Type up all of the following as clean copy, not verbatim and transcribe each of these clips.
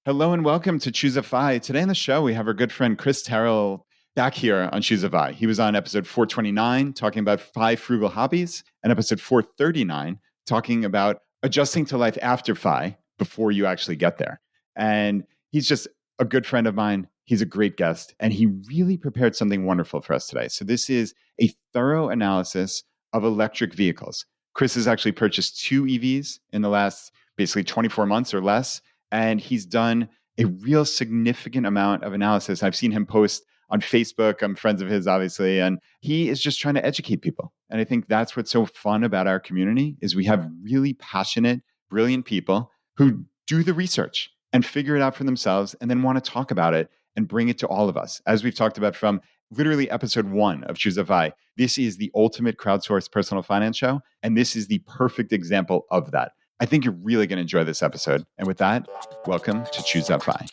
Hello and welcome to Choose a Fi. Today on the show, we have our good friend Chris Terrell back here on Choose a Fi. He was on episode 429 talking about 5 frugal hobbies, and episode 439 talking about adjusting to life after Fi before you actually get there. And he's just a good friend of mine. He's a great guest, and he really prepared something wonderful for us today. So this is a thorough analysis of electric vehicles. Chris has actually purchased 2 EVs in the last basically 24 months or less, and he's done a real significant amount of analysis. I've seen him post on Facebook. I'm friends of his, obviously, and he is just trying to educate people. And I think that's what's so fun about our community is we have really passionate, brilliant people who do the research and figure it out for themselves and then want to talk about it and bring it to all of us. As we've talked about from literally episode 1 of Choose a Fi, this is the ultimate crowdsourced personal finance show. And this is the perfect example of that. I think you're really going to enjoy this episode. And with that, welcome to Choose That Fi.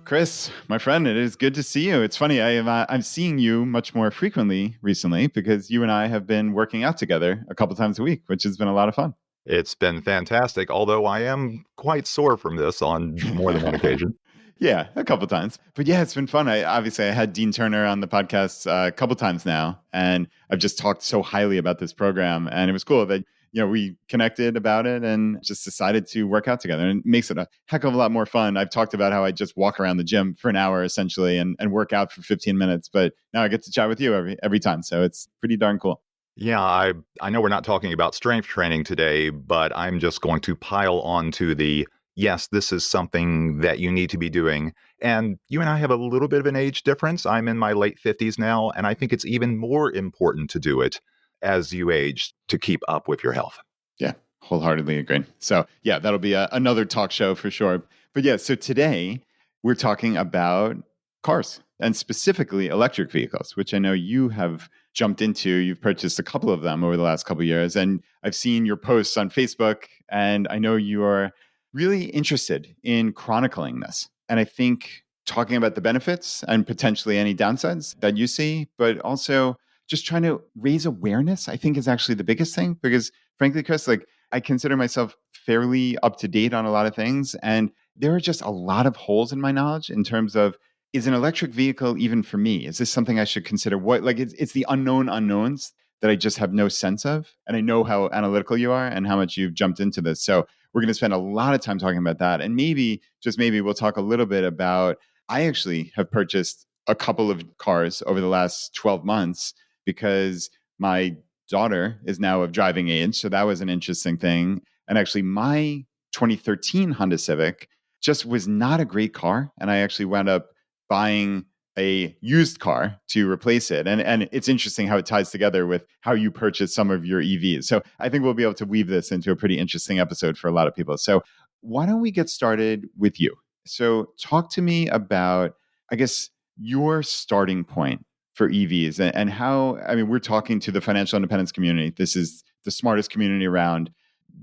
Chris, my friend, it is good to see you. It's funny, I'm seeing you much more frequently recently because you and I have been working out together a couple times a week, which has been a lot of fun. It's been fantastic, although I am quite sore from this on more than one occasion. Yeah, a couple times. But yeah, it's been fun. I had Dean Turner on the podcast a couple times now, and I've just talked so highly about this program. And it was cool that, we connected about it and just decided to work out together. And it makes it a heck of a lot more fun. I've talked about how I just walk around the gym for an hour essentially and work out for 15 minutes. But now I get to chat with you every time. So it's pretty darn cool. Yeah, I know we're not talking about strength training today, but I'm just going to pile on to yes, this is something that you need to be doing. And you and I have a little bit of an age difference. I'm in my late 50s now, and I think it's even more important to do it as you age to keep up with your health. Yeah, wholeheartedly agree. So yeah, that'll be another talk show for sure. But yeah, so today we're talking about cars and specifically electric vehicles, which I know you have jumped into. You've purchased a couple of them over the last couple of years, and I've seen your posts on Facebook, and I know you are really interested in chronicling this. And I think talking about the benefits and potentially any downsides that you see, but also just trying to raise awareness, I think is actually the biggest thing. Because frankly, Chris, I consider myself fairly up to date on a lot of things. And there are just a lot of holes in my knowledge in terms of, is an electric vehicle even for me? Is this something I should consider? It's the unknown unknowns that I just have no sense of. And I know how analytical you are and how much you've jumped into this. So we're going to spend a lot of time talking about that. And maybe, just maybe, we'll talk a little bit about, I actually have purchased a couple of cars over the last 12 months because my daughter is now of driving age. So that was an interesting thing. And actually, my 2013 Honda Civic just was not a great car. And I actually wound up buying a used car to replace it. And it's interesting how it ties together with how you purchase some of your EVs. So I think we'll be able to weave this into a pretty interesting episode for a lot of people. So why don't we get started with you? So talk to me about, I guess, your starting point for EVs and how, we're talking to the financial independence community. This is the smartest community around.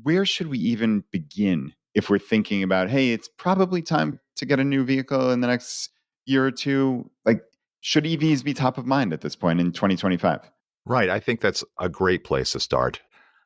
Where should we even begin if we're thinking about, hey, it's probably time to get a new vehicle in the next year or two? Should EVs be top of mind at this point in 2025? Right. I think that's a great place to start.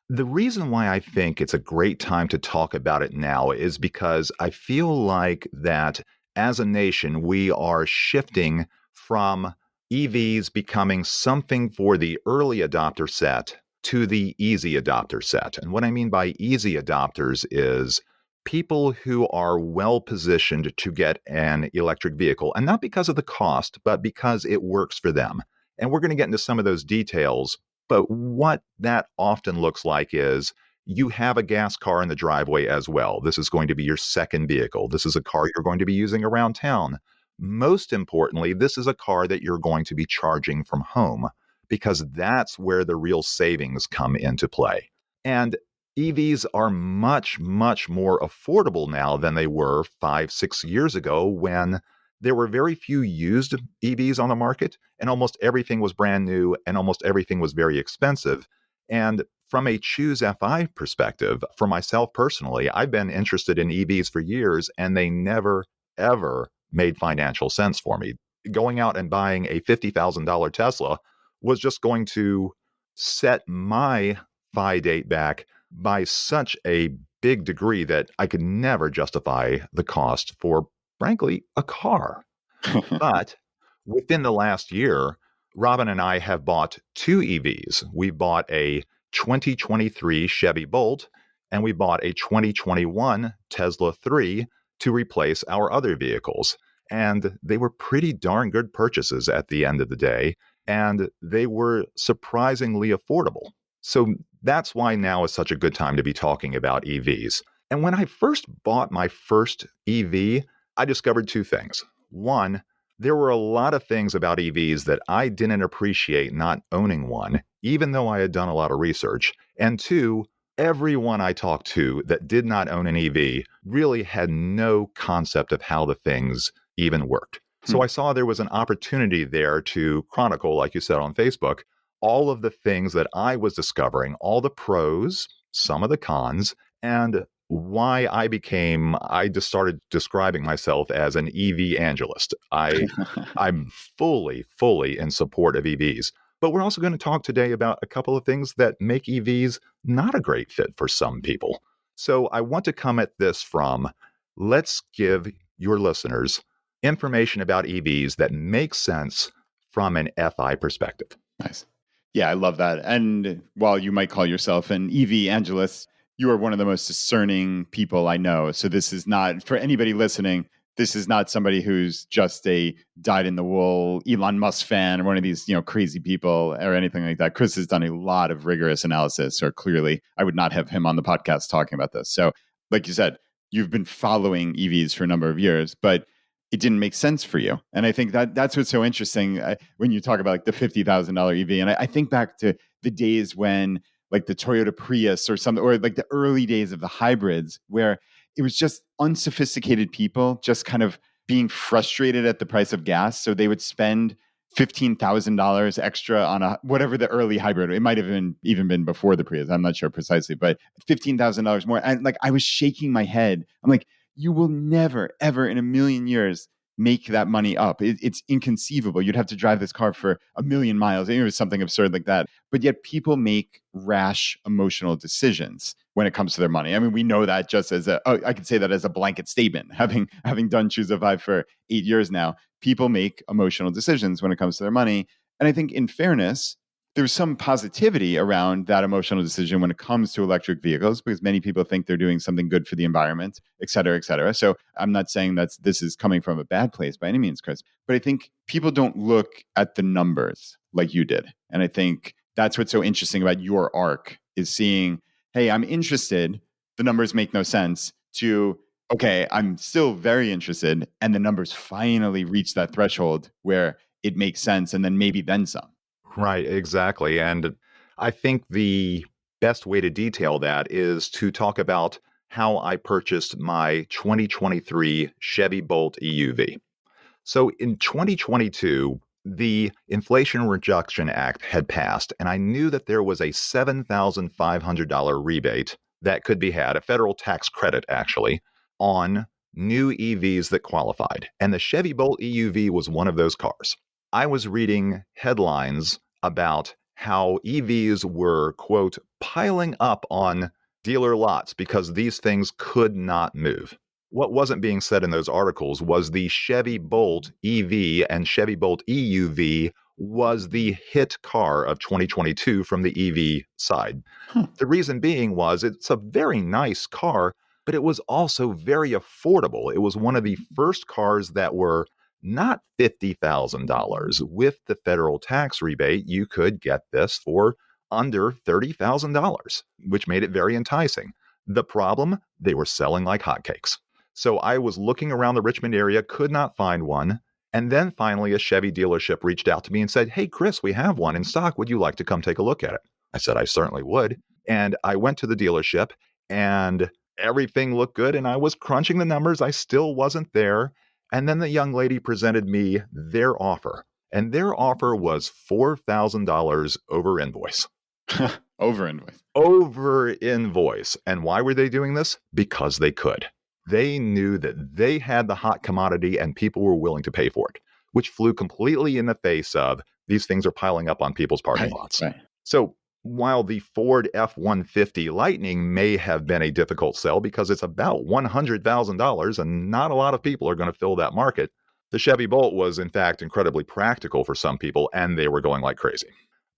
The reason why I think it's a great time to talk about it now is because I feel like that as a nation, we are shifting from EVs becoming something for the early adopter set to the easy adopter set. And what I mean by easy adopters is people who are well positioned to get an electric vehicle, and not because of the cost, but because it works for them. And we're going to get into some of those details. But what that often looks like is you have a gas car in the driveway as well. This is going to be your second vehicle. This is a car you're going to be using around town. Most importantly, this is a car that you're going to be charging from home because that's where the real savings come into play. And EVs are much, much more affordable now than they were 5-6 years ago when there were very few used EVs on the market and almost everything was brand new and almost everything was very expensive. And from a Choose FI perspective, for myself personally, I've been interested in EVs for years and they never, ever made financial sense for me. Going out and buying a $50,000 Tesla was just going to set my buy date back by such a big degree that I could never justify the cost for, frankly, a car. But within the last year, Robin and I have bought two EVs. We bought a 2023 Chevy Bolt and we bought a 2021 Tesla 3 to replace our other vehicles. And they were pretty darn good purchases at the end of the day. And they were surprisingly affordable. So that's why now is such a good time to be talking about EVs. And when I first bought my first EV, I discovered two things. One, there were a lot of things about EVs that I didn't appreciate not owning one, even though I had done a lot of research. And two, everyone I talked to that did not own an EV really had no concept of how the things even worked. So I saw there was an opportunity there to chronicle, like you said on Facebook, all of the things that I was discovering, all the pros, some of the cons, and why I just started describing myself as an EV angelist. I'm fully in support of EVs. But we're also going to talk today about a couple of things that make EVs not a great fit for some people. So I want to come at this from, let's give your listeners information about EVs that makes sense from an FI perspective. Nice. Yeah, I love that. And while you might call yourself an EV angelist, you are one of the most discerning people I know. So this is not, for anybody listening, this is not somebody who's just a dyed-in-the-wool Elon Musk fan or one of these, crazy people or anything like that. Chris has done a lot of rigorous analysis, or clearly I would not have him on the podcast talking about this. So like you said, you've been following EVs for a number of years, but it didn't make sense for you. And I think that's what's so interesting when you talk about like the $50,000 EV. And I think back to the days when like the Toyota Prius or something, or like the early days of the hybrids, where it was just unsophisticated people just kind of being frustrated at the price of gas. So they would spend $15,000 extra on whatever the early hybrid. It might have even been before the Prius. I'm not sure precisely, but $15,000 more. And like I was shaking my head. I'm like, you will never, ever in a million years make that money up. It's inconceivable. You'd have to drive this car for 1,000,000 miles. It was something absurd like that. But yet people make rash emotional decisions when it comes to their money. I mean, we know that just as I could say that as a blanket statement, having done Choose a Vibe for 8 years now, people make emotional decisions when it comes to their money. And I think in fairness, there's some positivity around that emotional decision when it comes to electric vehicles, because many people think they're doing something good for the environment, et cetera, et cetera. So I'm not saying that this is coming from a bad place by any means, Chris, but I think people don't look at the numbers like you did. And I think that's what's so interesting about your arc is seeing, hey, I'm interested. The numbers make no sense to, okay, I'm still very interested. And the numbers finally reach that threshold where it makes sense. And then maybe then some. Right, exactly. And I think the best way to detail that is to talk about how I purchased my 2023 Chevy Bolt EUV. So in 2022, the Inflation Reduction Act had passed, and I knew that there was a $7,500 rebate that could be had, a federal tax credit actually, on new EVs that qualified. And the Chevy Bolt EUV was one of those cars. I was reading headlines about how EVs were, quote, piling up on dealer lots because these things could not move. What wasn't being said in those articles was the Chevy Bolt EV and Chevy Bolt EUV was the hit car of 2022 from the EV side. The reason being was it's a very nice car, but it was also very affordable. It was one of the first cars that were not $50,000. With the federal tax rebate, you could get this for under $30,000, which made it very enticing. The problem, they were selling like hotcakes. So I was looking around the Richmond area, could not find one. And then finally, a Chevy dealership reached out to me and said, "Hey, Chris, we have one in stock. Would you like to come take a look at it?" I said, "I certainly would." And I went to the dealership and everything looked good. And I was crunching the numbers. I still wasn't there. And then the young lady presented me their offer. And their offer was $4,000 over invoice. Over invoice. Over invoice. And why were they doing this? Because they could. They knew that they had the hot commodity and people were willing to pay for it, which flew completely in the face of these things are piling up on people's parking lots. Right. So While the Ford F-150 Lightning may have been a difficult sell because it's about $100,000 and not a lot of people are going to fill that market, the Chevy Bolt was in fact incredibly practical for some people and they were going like crazy.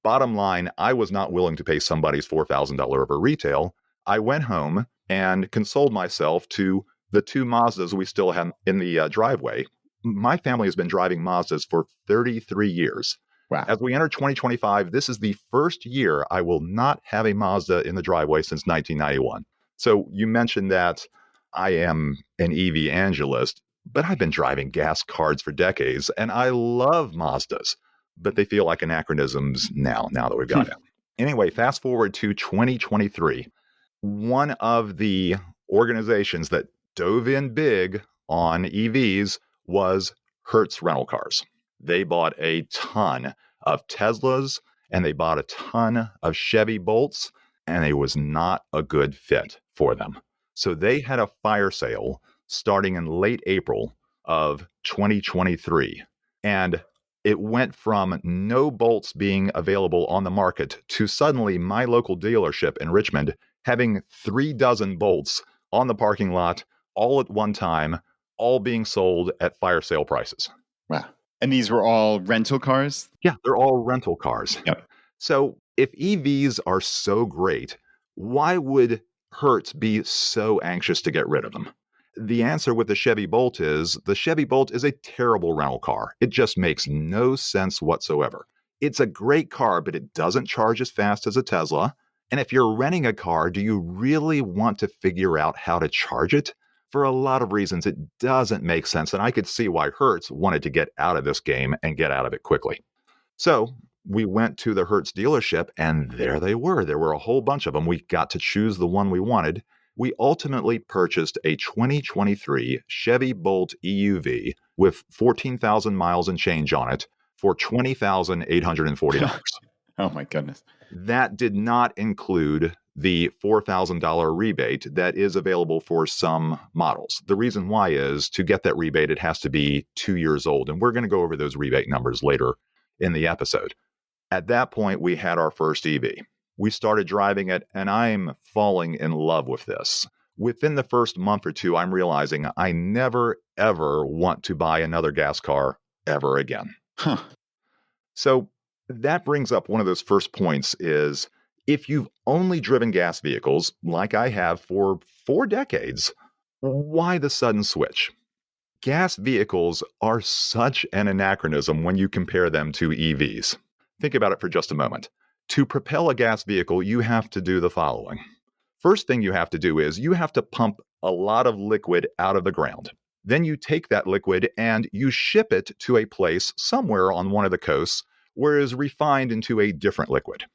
Bottom line, I was not willing to pay somebody's $4,000 over retail. I went home and consoled myself to the two Mazdas we still have in the driveway. My family has been driving Mazdas for 33 years. Wow. As we enter 2025, this is the first year I will not have a Mazda in the driveway since 1991. So you mentioned that I am an EV angelist, but I've been driving gas cars for decades, and I love Mazdas, but they feel like anachronisms now that we've got it. Anyway, fast forward to 2023. One of the organizations that dove in big on EVs was Hertz Rental Cars. They bought a ton of Teslas and they bought a ton of Chevy Bolts, and it was not a good fit for them. So they had a fire sale starting in late April of 2023. And it went from no bolts being available on the market to suddenly my local dealership in Richmond having 36 bolts on the parking lot all at one time, all being sold at fire sale prices. Wow. And these were all rental cars? Yeah, they're all rental cars. Yep. So if EVs are so great, why would Hertz be so anxious to get rid of them? The answer with the Chevy Bolt is a terrible rental car. It just makes no sense whatsoever. It's a great car, but it doesn't charge as fast as a Tesla. And if you're renting a car, do you really want to figure out how to charge it? For a lot of reasons, it doesn't make sense. And I could see why Hertz wanted to get out of this game and get out of it quickly. So we went to the Hertz dealership and there they were. There were a whole bunch of them. We got to choose the one we wanted. We ultimately purchased a 2023 Chevy Bolt EUV with 14,000 miles and change on it for $20,840. Oh my goodness. That did not include the $4,000 rebate that is available for some models. The reason why is to get that rebate, it has to be 2 years old. And we're going to go over those rebate numbers later in the episode. At that point, we had our first EV. We started driving it, and I'm falling in love with this. Within the first month or two, I'm realizing I never, ever want to buy another gas car ever again. Huh. So that brings up one of those first points is if you've only driven gas vehicles, like I have for 4 decades, why the sudden switch? Gas vehicles are such an anachronism when you compare them to EVs. Think about it for just a moment. To propel a gas vehicle, you have to do the following. First thing you have to do is you have to pump a lot of liquid out of the ground. Then you take that liquid and you ship it to a place somewhere on one of the coasts where it is refined into a different liquid.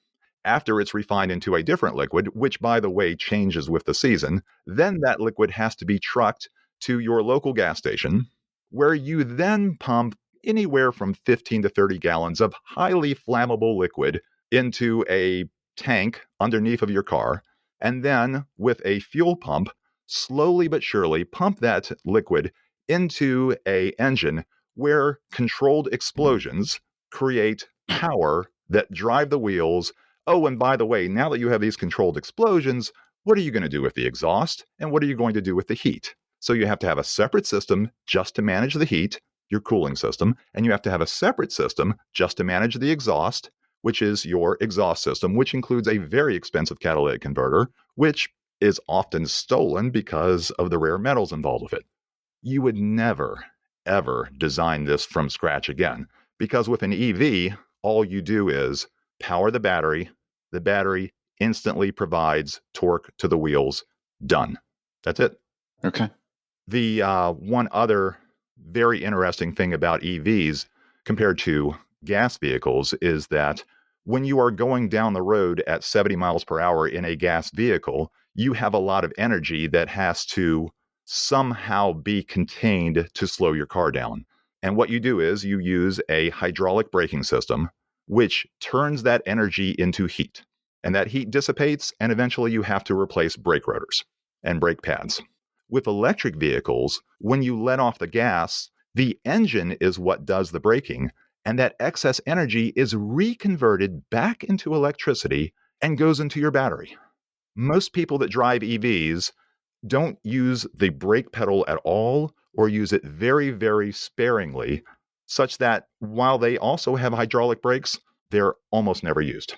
After it's refined into a different liquid, which by the way changes with the season, then that liquid has to be trucked to your local gas station, where you then pump anywhere from 15 to 30 gallons of highly flammable liquid into a tank underneath of your car, and then with a fuel pump, slowly but surely pump that liquid into an engine where controlled explosions create power that drive the wheels. Oh, and by the way, now that you have these controlled explosions, what are you going to do with the exhaust? And what are you going to do with the heat? So you have to have a separate system just to manage the heat, your cooling system, and you have to have a separate system just to manage the exhaust, which is your exhaust system, which includes a very expensive catalytic converter, which is often stolen because of the rare metals involved with it. You would never, ever design this from scratch again, because with an EV, all you do is power the battery instantly provides torque to the wheels, done. That's it. Okay. The one other very interesting thing about EVs compared to gas vehicles is that when you are going down the road at 70 miles per hour in a gas vehicle, you have a lot of energy that has to somehow be contained to slow your car down. And what you do is you use a hydraulic braking system, which turns that energy into heat. And that heat dissipates, and eventually you have to replace brake rotors and brake pads. With electric vehicles, when you let off the gas, the engine is what does the braking, and that excess energy is reconverted back into electricity and goes into your battery. Most people that drive EVs don't use the brake pedal at all or use it very, very sparingly, such that while they also have hydraulic brakes, they're almost never used.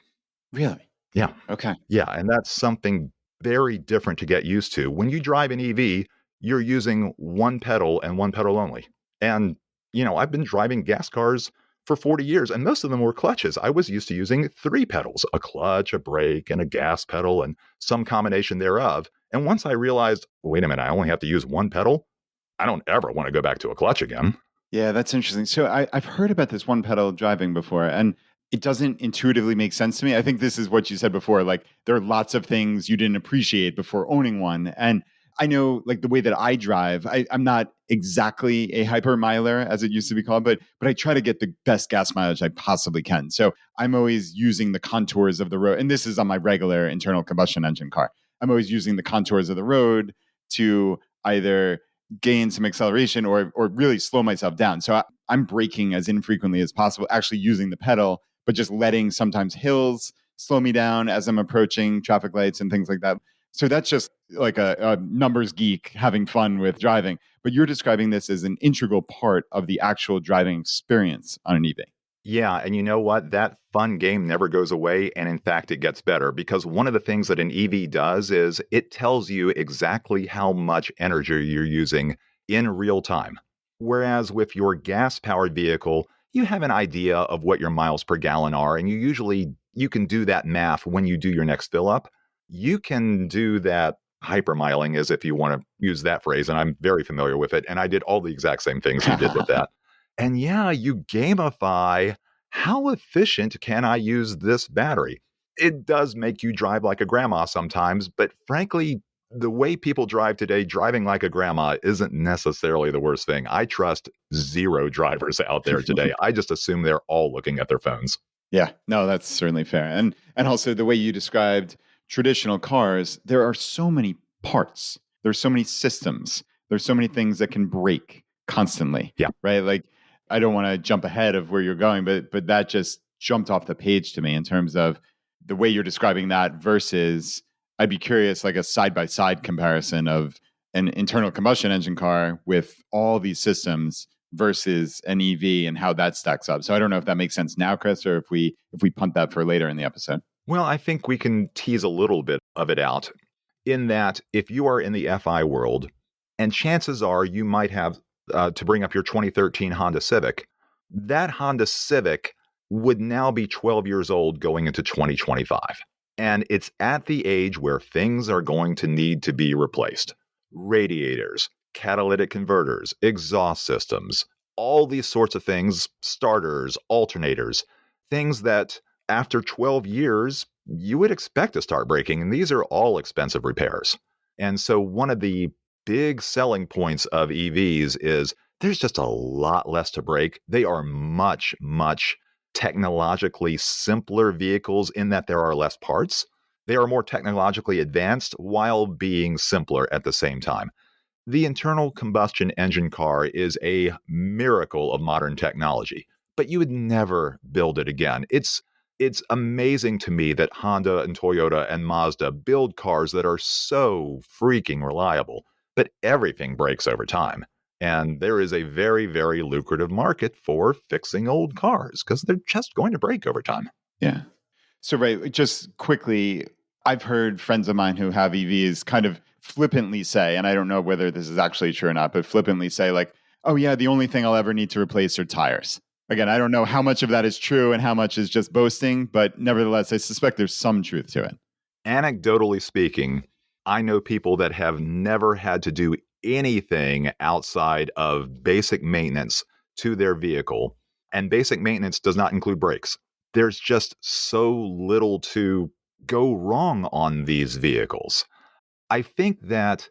Really? Yeah. Okay. Yeah. And that's something very different to get used to. When you drive an EV, you're using one pedal and one pedal only. And, I've been driving gas cars for 40 years, and most of them were clutches. I was used to using three pedals: a clutch, a brake, and a gas pedal, and some combination thereof. And once I realized, wait a minute, I only have to use one pedal, I don't ever want to go back to a clutch again. Yeah, that's interesting. So I've heard about this one pedal driving before, and it doesn't intuitively make sense to me. I think this is what you said before. Like, there are lots of things you didn't appreciate before owning one. And I know, like, the way that I drive, I'm not exactly a hyper miler, as it used to be called, but I try to get the best gas mileage I possibly can. So I'm always using the contours of the road. And this is on my regular internal combustion engine car. I'm always using the contours of the road to either gain some acceleration or really slow myself down. So I'm braking as infrequently as possible, actually using the pedal, but just letting sometimes hills slow me down as I'm approaching traffic lights and things like that. So that's just like a numbers geek having fun with driving. But you're describing this as an integral part of the actual driving experience on an EV. Yeah, and you know what? That fun game never goes away. And in fact, it gets better because one of the things that an EV does is it tells you exactly how much energy you're using in real time. Whereas with your gas powered vehicle, you have an idea of what your miles per gallon are, and you can do that math when you do your next fill up. You can do that hypermiling, as if you want to use that phrase, and I'm very familiar with it. And I did all the exact same things you did with that. And yeah, you gamify how efficient can I use this battery? It does make you drive like a grandma sometimes, but frankly, the way people drive today, driving like a grandma isn't necessarily the worst thing. I trust zero drivers out there today. I just assume they're all looking at their phones. Yeah, no, that's certainly fair. And also the way you described traditional cars, there are so many parts. There's so many systems. There's so many things that can break constantly. Yeah. Right? Like, I don't want to jump ahead of where you're going, but that just jumped off the page to me in terms of the way you're describing that versus I'd be curious, like a side by side comparison of an internal combustion engine car with all these systems versus an EV and how that stacks up. So I don't know if that makes sense now, Chris, or if we punt that for later in the episode. Well, I think we can tease a little bit of it out in that if you are in the FI world, and chances are you might have, to bring up your 2013 Honda Civic, that Honda Civic would now be 12 years old going into 2025. And it's at the age where things are going to need to be replaced. Radiators, catalytic converters, exhaust systems, all these sorts of things, starters, alternators, things that after 12 years, you would expect to start breaking. And these are all expensive repairs. And so one of the big selling points of EVs is there's just a lot less to break. They are much, much technologically simpler vehicles in that there are less parts. They are more technologically advanced while being simpler at the same time. The internal combustion engine car is a miracle of modern technology, but you would never build it again. It's amazing to me that Honda and Toyota and Mazda build cars that are so freaking reliable, but everything breaks over time. And there is a very, very lucrative market for fixing old cars because they're just going to break over time. Yeah. So, right, just quickly, I've heard friends of mine who have EVs kind of flippantly say, and I don't know whether this is actually true or not, but flippantly say, like, oh, yeah, the only thing I'll ever need to replace are tires. Again, I don't know how much of that is true and how much is just boasting, but nevertheless, I suspect there's some truth to it. Anecdotally speaking, I know people that have never had to do anything outside of basic maintenance to their vehicle. And basic maintenance does not include brakes. There's just so little to go wrong on these vehicles. I think that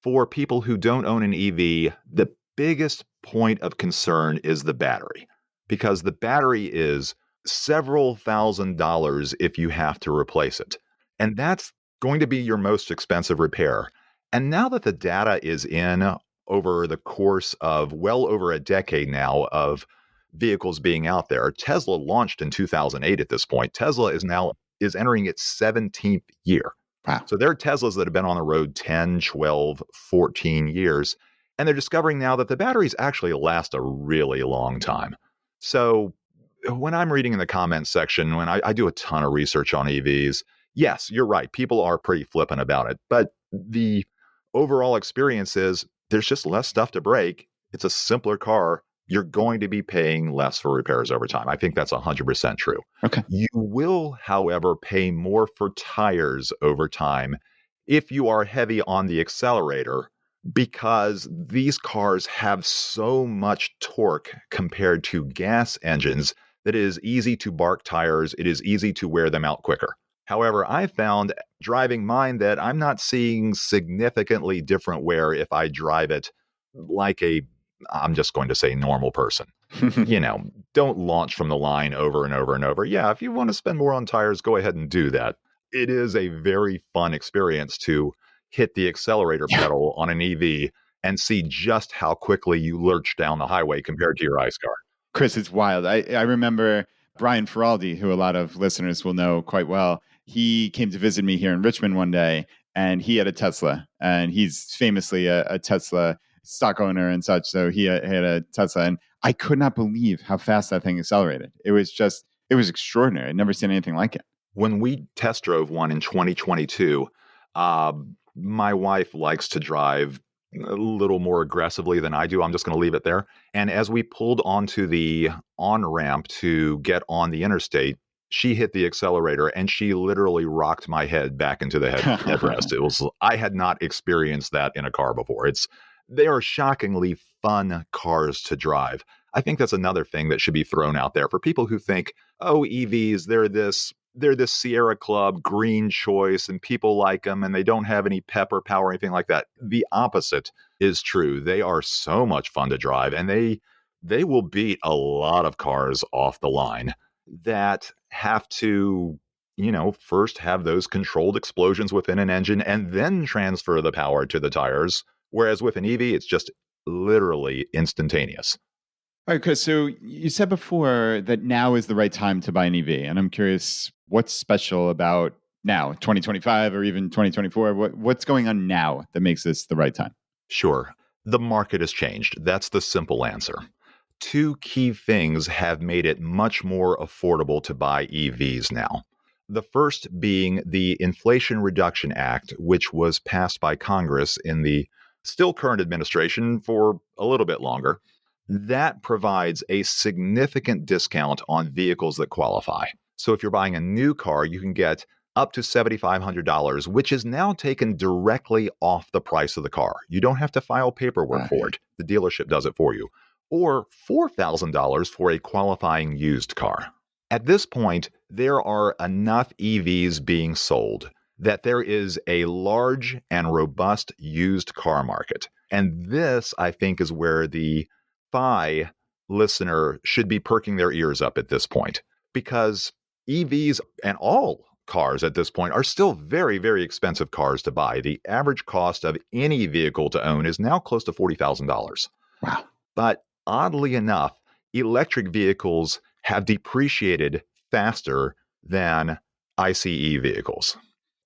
for people who don't own an EV, the biggest point of concern is the battery, because the battery is several $1,000s if you have to replace it. And that's going to be your most expensive repair. And now that the data is in over the course of well over a decade now of vehicles being out there, Tesla launched in 2008 at this point. Tesla is now is entering its 17th year. Wow. So there are Teslas that have been on the road 10, 12, 14 years, and they're discovering now that the batteries actually last a really long time. So when I'm reading in the comments section, when I do a ton of research on EVs, yes, you're right. People are pretty flippant about it. But the overall experience is there's just less stuff to break. It's a simpler car. You're going to be paying less for repairs over time. I think that's 100% true. Okay. You will, however, pay more for tires over time if you are heavy on the accelerator, because these cars have so much torque compared to gas engines that it is easy to bark tires. It is easy to wear them out quicker. However, I found driving mine that I'm not seeing significantly different wear if I drive it like I'm just going to say normal person. Don't launch from the line over and over and over. Yeah, if you want to spend more on tires, go ahead and do that. It is a very fun experience to hit the accelerator pedal on an EV and see just how quickly you lurch down the highway compared to your ICE car. Chris, it's wild. I remember Brian Feraldi, who a lot of listeners will know quite well. He came to visit me here in Richmond one day, and he had a Tesla, and he's famously a Tesla stock owner and such. So he had a Tesla, and I could not believe how fast that thing accelerated. It was extraordinary. I'd never seen anything like it. When we test drove one in 2022, my wife likes to drive a little more aggressively than I do. I'm just going to leave it there. And as we pulled onto the on-ramp to get on the interstate, she hit the accelerator and she literally rocked my head back into the headrest. I had not experienced that in a car before. They are shockingly fun cars to drive. I think that's another thing that should be thrown out there for people who think, oh, EVs, they're this Sierra Club green choice and people like them and they don't have any pep or power or anything like that. The opposite is true. They are so much fun to drive, and they will beat a lot of cars off the line that have to, first have those controlled explosions within an engine and then transfer the power to the tires. Whereas with an EV, it's just literally instantaneous. All right, Chris. So you said before that now is the right time to buy an EV. And I'm curious, what's special about now, 2025 or even 2024? What's going on now that makes this the right time? Sure. The market has changed. That's the simple answer. Two key things have made it much more affordable to buy EVs now. The first being the Inflation Reduction Act, which was passed by Congress in the still current administration for a little bit longer. That provides a significant discount on vehicles that qualify. So if you're buying a new car, you can get up to $7,500, which is now taken directly off the price of the car. You don't have to file paperwork for it. The dealership does it for you. Or $4,000 for a qualifying used car. At this point, there are enough EVs being sold that there is a large and robust used car market. And this, I think, is where the FI listener should be perking their ears up at this point, because EVs and all cars at this point are still very, very expensive cars to buy. The average cost of any vehicle to own is now close to $40,000. Wow. But oddly enough, electric vehicles have depreciated faster than ICE vehicles.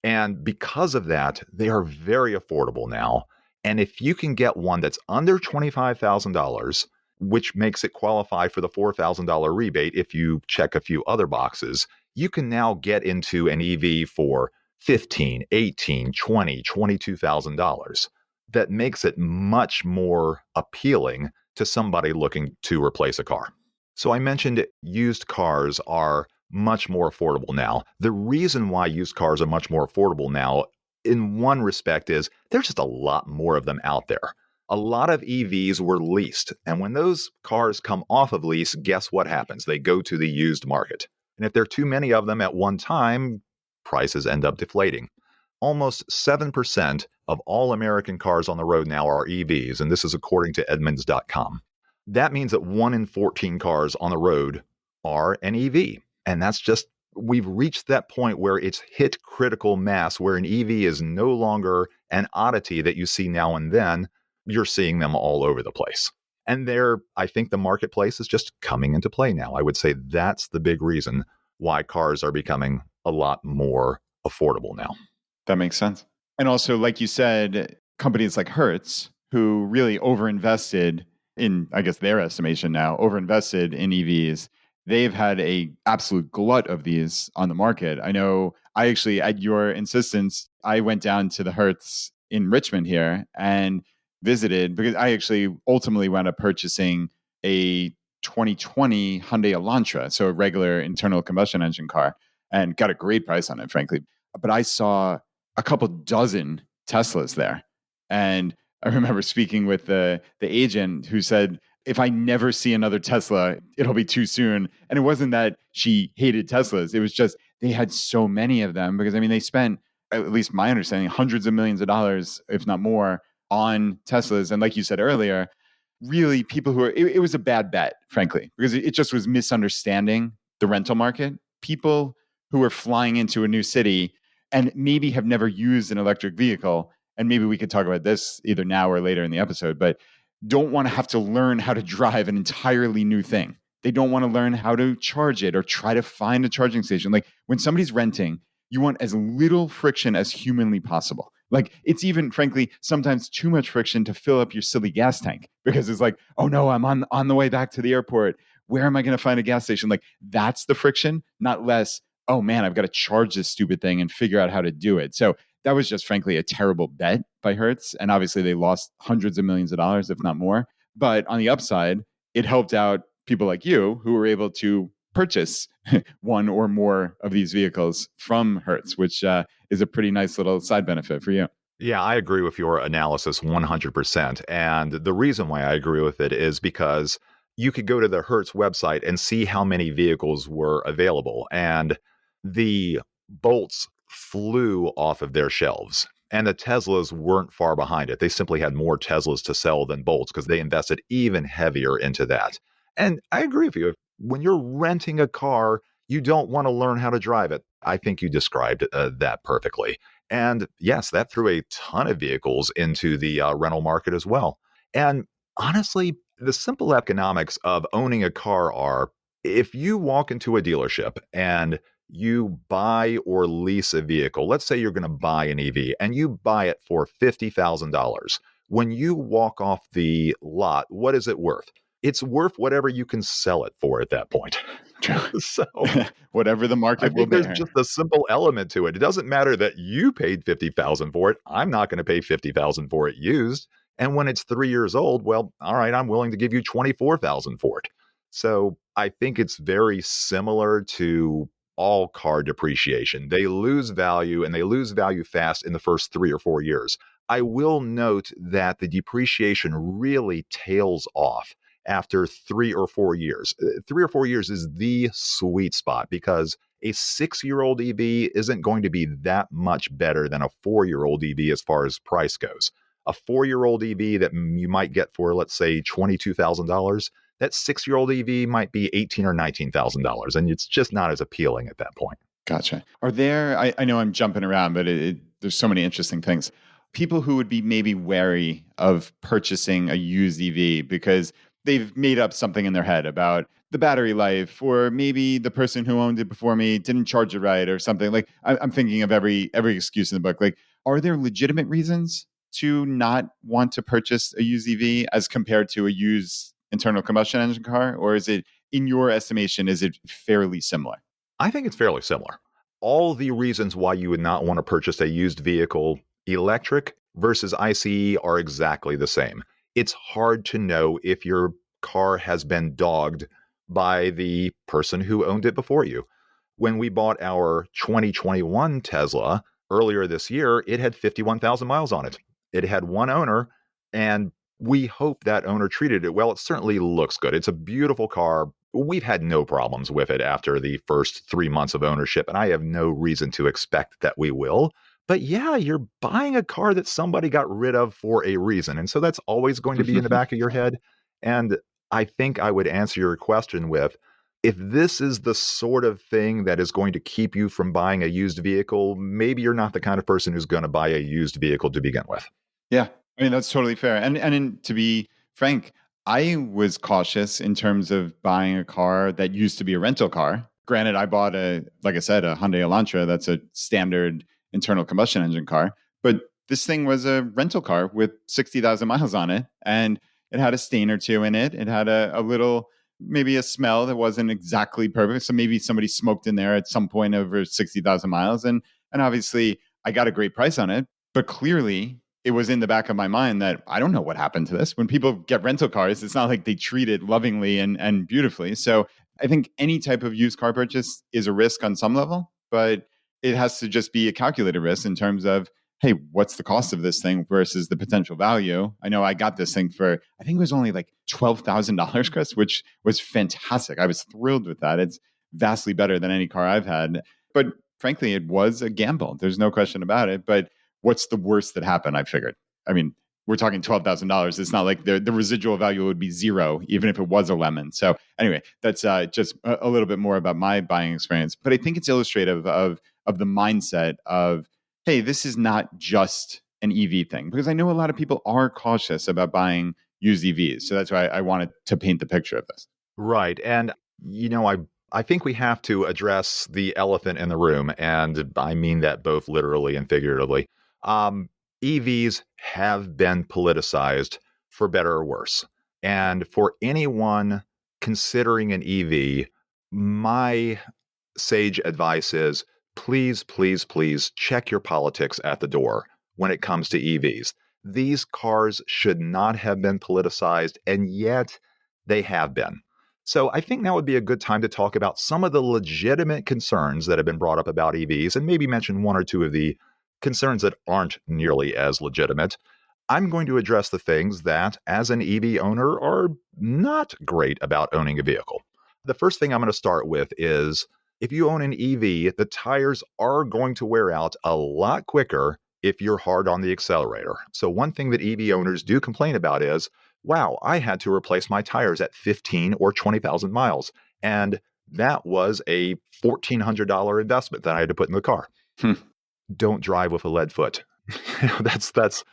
And because of that, they are very affordable now. And if you can get one that's under $25,000, which makes it qualify for the $4,000 rebate if you check a few other boxes, you can now get into an EV for $15,000, $18,000, $20,000, $22,000. That makes it much more appealing to somebody looking to replace a car. So I mentioned used cars are much more affordable now. The reason why used cars are much more affordable now, in one respect, is there's just a lot more of them out there. A lot of EVs were leased, and when those cars come off of lease, guess what happens? They go to the used market. And if there are too many of them at one time, prices end up deflating. Almost 7% of all American cars on the road now are EVs, and this is according to Edmunds.com. That means that 1 in 14 cars on the road are an EV. And that's just, we've reached that point where it's hit critical mass, where an EV is no longer an oddity that you see now and then. You're seeing them all over the place. And I think the marketplace is just coming into play now. I would say that's the big reason why cars are becoming a lot more affordable now. That makes sense. And also, like you said, companies like Hertz, who really overinvested in, I guess, their estimation now, overinvested in EVs, they've had a absolute glut of these on the market. I know I actually, at your insistence, I went down to the Hertz in Richmond here and visited because I actually ultimately wound up purchasing a 2020 Hyundai Elantra, so a regular internal combustion engine car, and got a great price on it, frankly. But I saw a couple dozen Teslas there. And I remember speaking with the agent who said, if I never see another Tesla, it'll be too soon. And it wasn't that she hated Teslas. It was just they had so many of them because, I mean, they spent, at least my understanding, hundreds of millions of dollars, if not more, on Teslas. And like you said earlier, really people who are, it was a bad bet, frankly, because it just was misunderstanding the rental market. People who are flying into a new city and maybe have never used an electric vehicle, and maybe we could talk about this either now or later in the episode, but don't want to have to learn how to drive an entirely new thing. They don't want to learn how to charge it or try to find a charging station. Like when somebody's renting, you want as little friction as humanly possible. Like it's even, frankly, sometimes too much friction to fill up your silly gas tank because it's like, oh no, I'm on the way back to the airport. Where am I going to find a gas station? Like that's the friction, not less, oh man, I've got to charge this stupid thing and figure out how to do it. So that was just frankly a terrible bet by Hertz. And obviously they lost hundreds of millions of dollars, if not more. But on the upside, it helped out people like you who were able to purchase one or more of these vehicles from Hertz, which is a pretty nice little side benefit for you. Yeah, I agree with your analysis 100%. And the reason why I agree with it is because you could go to the Hertz website and see how many vehicles were available. And the Bolts flew off of their shelves. And the Teslas weren't far behind it. They simply had more Teslas to sell than Bolts because they invested even heavier into that. And I agree with you. When you're renting a car, you don't want to learn how to drive it. I think you described that perfectly. And yes, that threw a ton of vehicles into the rental market as well. And honestly, the simple economics of owning a car are if you walk into a dealership and you buy or lease a vehicle, let's say you're going to buy an EV and you buy it for $50,000. When you walk off the lot, what is it worth? It's worth whatever you can sell it for at that point. So whatever the I market will think there's bear. just a simple element to it. It doesn't matter that you paid $50,000 for it. I'm not going to pay $50,000 for it used. And when it's 3 years old, well, all right, I'm willing to give you $24,000 for it. So I think it's very similar to all car depreciation. They lose value and they lose value fast in the first 3 or 4 years. I will note that the depreciation really tails off after 3 or 4 years. 3 or 4 years is the sweet spot because a 6-year-old EV isn't going to be that much better than a 4-year-old EV as far as price goes. A 4-year-old EV that you might get for, let's say, $22,000, that 6-year-old EV might be $18,000 or $19,000, and it's just not as appealing at that point. Gotcha. Are there, I know I'm jumping around, but there's so many interesting things. People who would be maybe wary of purchasing a used EV because they've made up something in their head about the battery life, or maybe the person who owned it before me didn't charge it right or something. Like I'm thinking of every excuse in the book. Like, are there legitimate reasons to not want to purchase a used EV as compared to a used internal combustion engine car? Or is it, in your estimation, is it fairly similar? I think it's fairly similar. All the reasons why you would not want to purchase a used vehicle, electric versus ICE, are exactly the same. It's hard to know if your car has been dogged by the person who owned it before you. When we bought our 2021 Tesla earlier this year, it had 51,000 miles on it. It had one owner, and we hope that owner treated it well. It certainly looks good. It's a beautiful car. We've had no problems with it after the first 3 months of ownership, and I have no reason to expect that we will. But yeah, you're buying a car that somebody got rid of for a reason. And so that's always going to be in the back of your head. And I think I would answer your question with, if this is the sort of thing that is going to keep you from buying a used vehicle, maybe you're not the kind of person who's going to buy a used vehicle to begin with. Yeah, I mean, that's totally fair. To be frank, I was cautious in terms of buying a car that used to be a rental car granted, I bought like I said, a Hyundai Elantra. That's a standard internal combustion engine car. But this thing was a rental car with 60,000 miles on it. And it had a stain or two in it. It had a little, maybe a smell that wasn't exactly perfect. So maybe somebody smoked in there at some point over 60,000 miles. And obviously, I got a great price on it. But clearly, it was in the back of my mind that I don't know what happened to this. When people get rental cars, it's not like they treat it lovingly and beautifully. So I think any type of used car purchase is a risk on some level, but it has to just be a calculated risk in terms of, hey, what's the cost of this thing versus the potential value? I know I got this thing for, I think it was only like $12,000, Chris, which was fantastic. I was thrilled with that. It's vastly better than any car I've had. But frankly, it was a gamble. There's no question about it. But what's the worst that happened? I figured. I mean, we're talking $12,000. It's not like the residual value would be zero, even if it was a lemon. So anyway, that's just a little bit more about my buying experience. But I think it's illustrative of the mindset of, hey, this is not just an EV thing, because I know a lot of people are cautious about buying used EVs. So that's why I wanted to paint the picture of this. Right. And, I think we have to address the elephant in the room. And I mean that both literally and figuratively. EVs have been politicized for better or worse. And for anyone considering an EV, my sage advice is please, please, please check your politics at the door when it comes to EVs. These cars should not have been politicized, and yet they have been. So I think now would be a good time to talk about some of the legitimate concerns that have been brought up about EVs, and maybe mention one or two of the concerns that aren't nearly as legitimate. I'm going to address the things that, as an EV owner, are not great about owning a vehicle. The first thing I'm going to start with is, if you own an EV, the tires are going to wear out a lot quicker if you're hard on the accelerator. So one thing that EV owners do complain about is, wow, I had to replace my tires at 15 or 20,000 miles. And that was a $1,400 investment that I had to put in the car. Don't drive with a lead foot. That's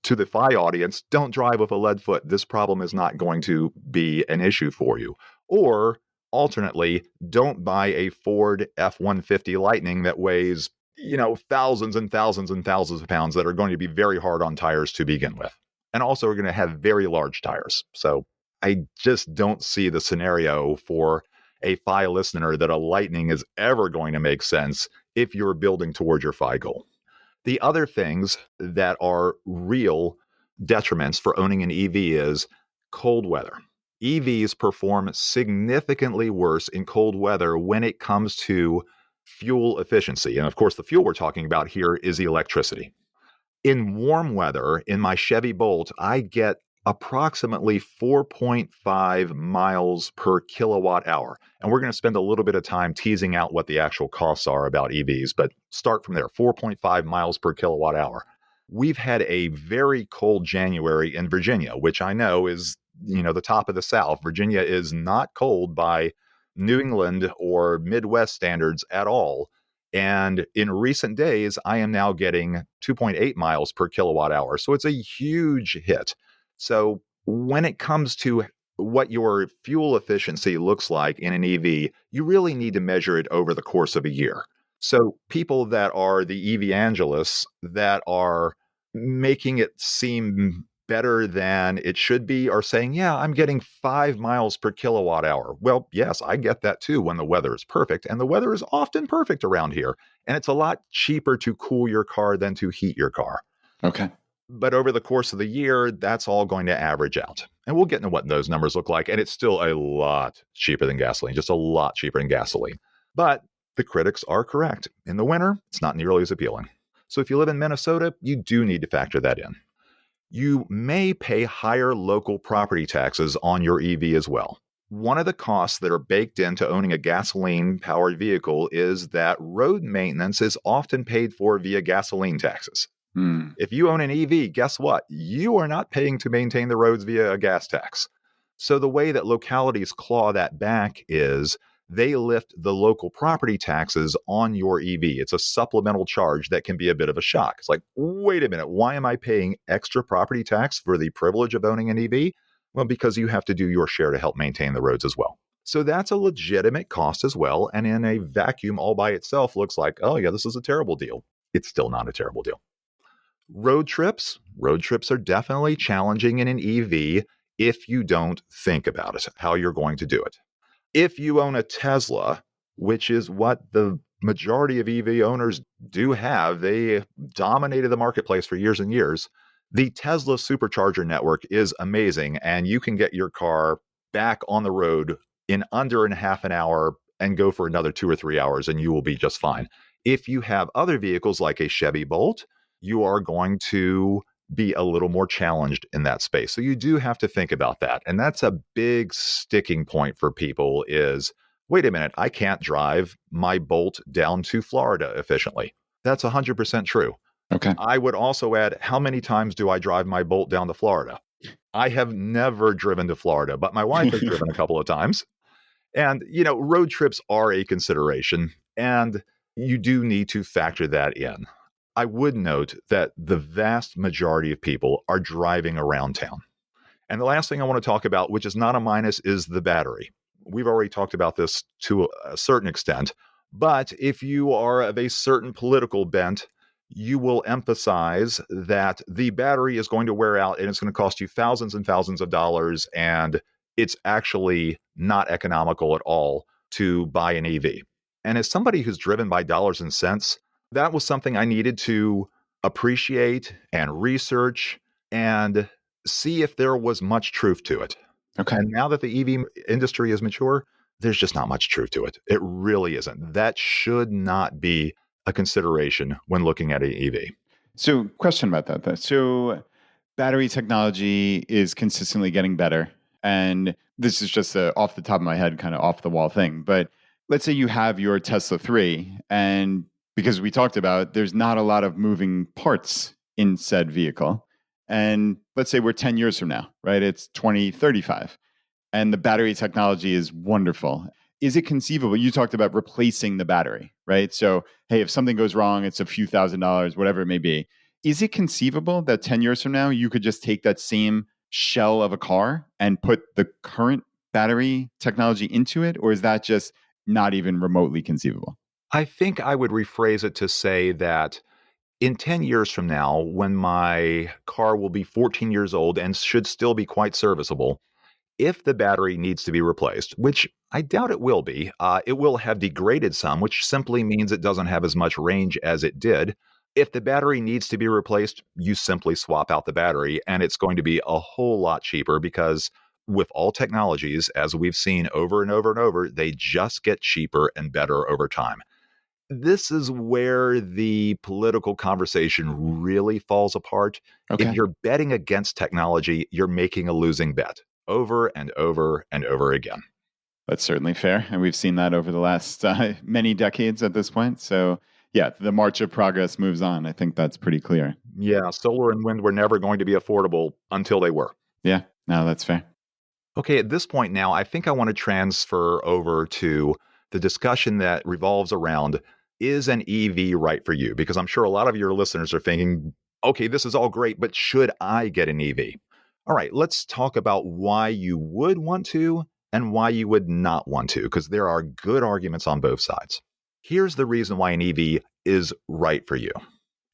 to the FI audience. Don't drive with a lead foot. This problem is not going to be an issue for you. Or alternately, don't buy a Ford F-150 Lightning that weighs, thousands and thousands and thousands of pounds that are going to be very hard on tires to begin with. And also are going to have very large tires. So I just don't see the scenario for a FI listener that a Lightning is ever going to make sense if you're building toward your FI goal. The other things that are real detriments for owning an EV is cold weather. EVs perform significantly worse in cold weather when it comes to fuel efficiency. And of course, the fuel we're talking about here is the electricity. In warm weather, in my Chevy Bolt, I get approximately 4.5 miles per kilowatt hour. And we're going to spend a little bit of time teasing out what the actual costs are about EVs, but start from there, 4.5 miles per kilowatt hour. We've had a very cold January in Virginia, which I know is, the top of the South. Virginia is not cold by New England or Midwest standards at all. And in recent days, I am now getting 2.8 miles per kilowatt hour. So it's a huge hit. So when it comes to what your fuel efficiency looks like in an EV, you really need to measure it over the course of a year. So people that are the evangelists that are making it seem better than it should be are saying, yeah, I'm getting 5 miles per kilowatt hour. Well, yes, I get that too when the weather is perfect. And the weather is often perfect around here. And it's a lot cheaper to cool your car than to heat your car. Okay. But over the course of the year, that's all going to average out. And we'll get into what those numbers look like. And it's still a lot cheaper than gasoline, just a lot cheaper than gasoline. But the critics are correct. In the winter, it's not nearly as appealing. So if you live in Minnesota, you do need to factor that in. You may pay higher local property taxes on your EV as well. One of the costs that are baked into owning a gasoline-powered vehicle is that road maintenance is often paid for via gasoline taxes. If you own an EV, guess what? You are not paying to maintain the roads via a gas tax. So the way that localities claw that back is they lift the local property taxes on your EV. It's a supplemental charge that can be a bit of a shock. It's like, wait a minute, why am I paying extra property tax for the privilege of owning an EV? Well, because you have to do your share to help maintain the roads as well. So that's a legitimate cost as well. And in a vacuum all by itself looks like, oh, yeah, this is a terrible deal. It's still not a terrible deal. Road trips. Road trips are definitely challenging in an EV if you don't think about it, how you're going to do it. If you own a Tesla, which is what the majority of EV owners do have, they dominated the marketplace for years and years. The Tesla supercharger network is amazing, and you can get your car back on the road in under and half an hour and go for another 2 or 3 hours, and you will be just fine. If you have other vehicles like a Chevy Bolt, you are going to be a little more challenged in that space. So you do have to think about that. And that's a big sticking point for people is, wait a minute, I can't drive my Bolt down to Florida efficiently. That's 100% true. Okay. I would also add, how many times do I drive my Bolt down to Florida? I have never driven to Florida, but my wife has driven a couple of times. And, road trips are a consideration, and you do need to factor that in. I would note that the vast majority of people are driving around town. And the last thing I want to talk about, which is not a minus, is the battery. We've already talked about this to a certain extent, but if you are of a certain political bent, you will emphasize that the battery is going to wear out and it's going to cost you thousands and thousands of dollars, and it's actually not economical at all to buy an EV. And as somebody who's driven by dollars and cents, that was something I needed to appreciate and research and see if there was much truth to it. Okay. And now that the EV industry is mature, there's just not much truth to it. It really isn't. That should not be a consideration when looking at an EV. So, question about that, though. So, battery technology is consistently getting better. And this is just a off the top of my head, kind of off the wall thing. But let's say you have your Tesla 3, and because we talked about, there's not a lot of moving parts in said vehicle. And let's say we're 10 years from now, right? It's 2035, and the battery technology is wonderful. Is it conceivable? You talked about replacing the battery, right? So, hey, if something goes wrong, it's a few $1,000s, whatever it may be. Is it conceivable that 10 years from now, you could just take that same shell of a car and put the current battery technology into it? Or is that just not even remotely conceivable? I think I would rephrase it to say that in 10 years from now, when my car will be 14 years old and should still be quite serviceable, if the battery needs to be replaced, which I doubt it will be, it will have degraded some, which simply means it doesn't have as much range as it did. If the battery needs to be replaced, you simply swap out the battery, and it's going to be a whole lot cheaper because with all technologies, as we've seen over and over and over, they just get cheaper and better over time. This is where the political conversation really falls apart. If Okay. you're betting against technology, you're making a losing bet over and over and over again. That's certainly fair. And we've seen that over the last many decades at this point. So, yeah, the march of progress moves on. I think that's pretty clear. Yeah, solar and wind were never going to be affordable until they were. Yeah, no, that's fair. Okay, at this point now, I think I want to transfer over to the discussion that revolves around, is an EV right for you? Because I'm sure a lot of your listeners are thinking, okay, this is all great, but should I get an EV? All right, let's talk about why you would want to and why you would not want to, because there are good arguments on both sides. Here's the reason why an EV is right for you.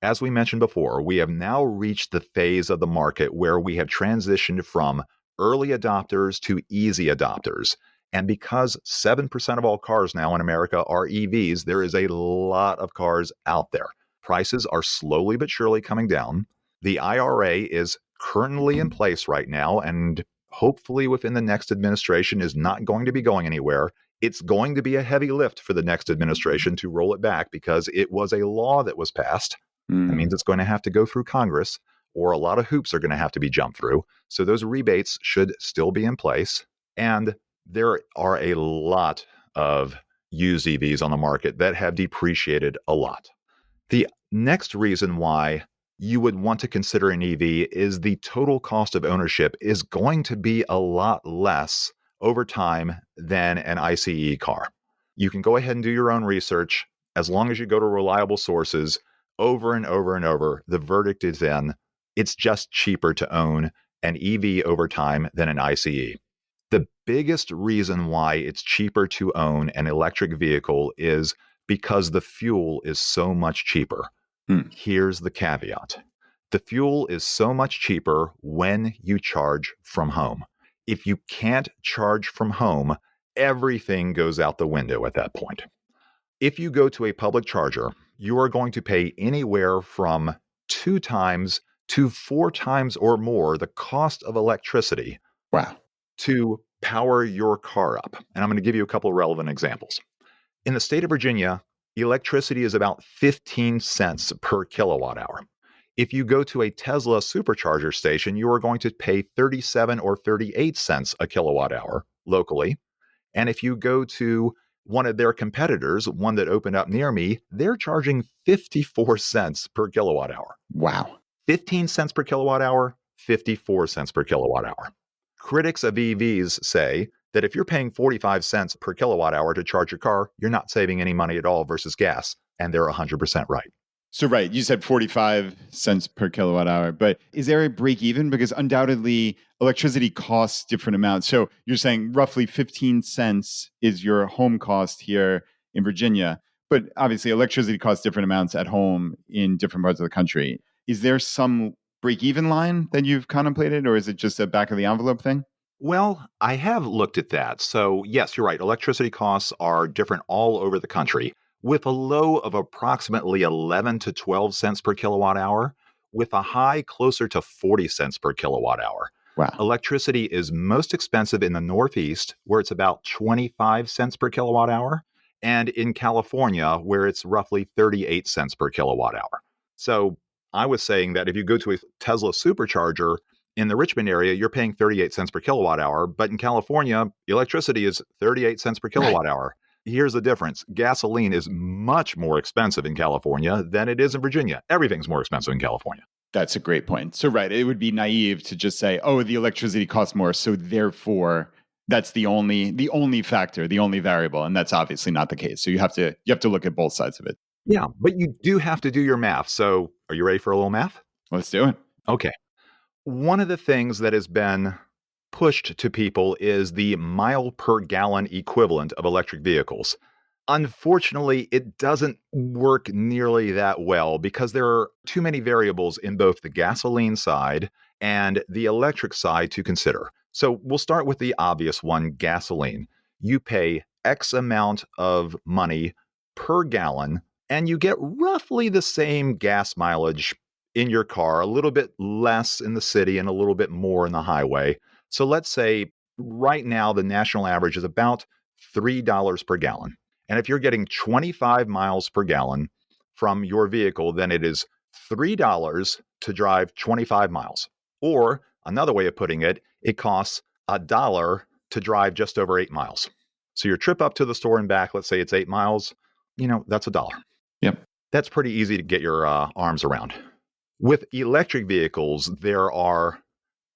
As we mentioned before, we have now reached the phase of the market where we have transitioned from early adopters to easy adopters. And because 7% of all cars now in America are EVs, there is a lot of cars out there. Prices are slowly but surely coming down. The IRA is currently in place right now, and hopefully within the next administration is not going to be going anywhere. It's going to be a heavy lift for the next administration to roll it back because it was a law that was passed. That means it's going to have to go through Congress, or a lot of hoops are going to have to be jumped through. So those rebates should still be in place. And there are a lot of used EVs on the market that have depreciated a lot. The next reason why you would want to consider an EV is the total cost of ownership is going to be a lot less over time than an ICE car. You can go ahead and do your own research. As long as you go to reliable sources over and over and over, the verdict is in. It's just cheaper to own an EV over time than an ICE. The biggest reason why it's cheaper to own an electric vehicle is because the fuel is so much cheaper. Here's the caveat. The fuel is so much cheaper when you charge from home. If you can't charge from home, everything goes out the window at that point. If you go to a public charger, you are going to pay anywhere from 2 times to 4 times or more the cost of electricity Wow. to power your car up. And I'm going to give you a couple of relevant examples. In the state of Virginia, electricity is about 15 cents per kilowatt hour. If you go to a Tesla supercharger station, you are going to pay 37 or 38 cents a kilowatt hour locally. And if you go to one of their competitors, one that opened up near me, they're charging 54 cents per kilowatt hour. Wow. 15 cents per kilowatt hour, 54 cents per kilowatt hour. Critics of EVs say that if you're paying 45 cents per kilowatt hour to charge your car, you're not saving any money at all versus gas. And they're 100% right. So, right, you said 45 cents per kilowatt hour, but is there a break even? Because undoubtedly electricity costs different amounts. So you're saying roughly 15 cents is your home cost here in Virginia, but obviously electricity costs different amounts at home in different parts of the country. Is there some break even line that you've contemplated, or is it just a back of the envelope thing? Well, I have looked at that. So yes, you're right. Electricity costs are different all over the country, with a low of approximately 11 to 12 cents per kilowatt hour, with a high closer to 40 cents per kilowatt hour. Wow. Electricity is most expensive in the Northeast, where it's about 25 cents per kilowatt hour, and in California, where it's roughly 38 cents per kilowatt hour. So I was saying that if you go to a Tesla supercharger in the Richmond area, you're paying 38 cents per kilowatt hour, but in California, electricity is 38 cents per kilowatt hour. Here's the difference. Gasoline is much more expensive in California than it is in Virginia. Everything's more expensive in California. That's a great point. So, right, it would be naive to just say, oh, the electricity costs more, so therefore that's the only factor, the only variable, and that's obviously not the case. So you have to look at both sides of it. Yeah, but you do have to do your math. So are you ready for a little math? Let's do it. Okay. One of the things that has been pushed to people is the mile per gallon equivalent of electric vehicles. Unfortunately, it doesn't work nearly that well because there are too many variables in both the gasoline side and the electric side to consider. So we'll start with the obvious one, gasoline. You pay X amount of money per gallon, and you get roughly the same gas mileage in your car, a little bit less in the city and a little bit more in the highway. So let's say right now the national average is about $3 per gallon. And if you're getting 25 miles per gallon from your vehicle, then it is $3 to drive 25 miles. Or another way of putting it, it costs $1 to drive just over 8 miles. So your trip up to the store and back, let's say it's 8 miles, that's $1. Yep. That's pretty easy to get your arms around. With electric vehicles, there are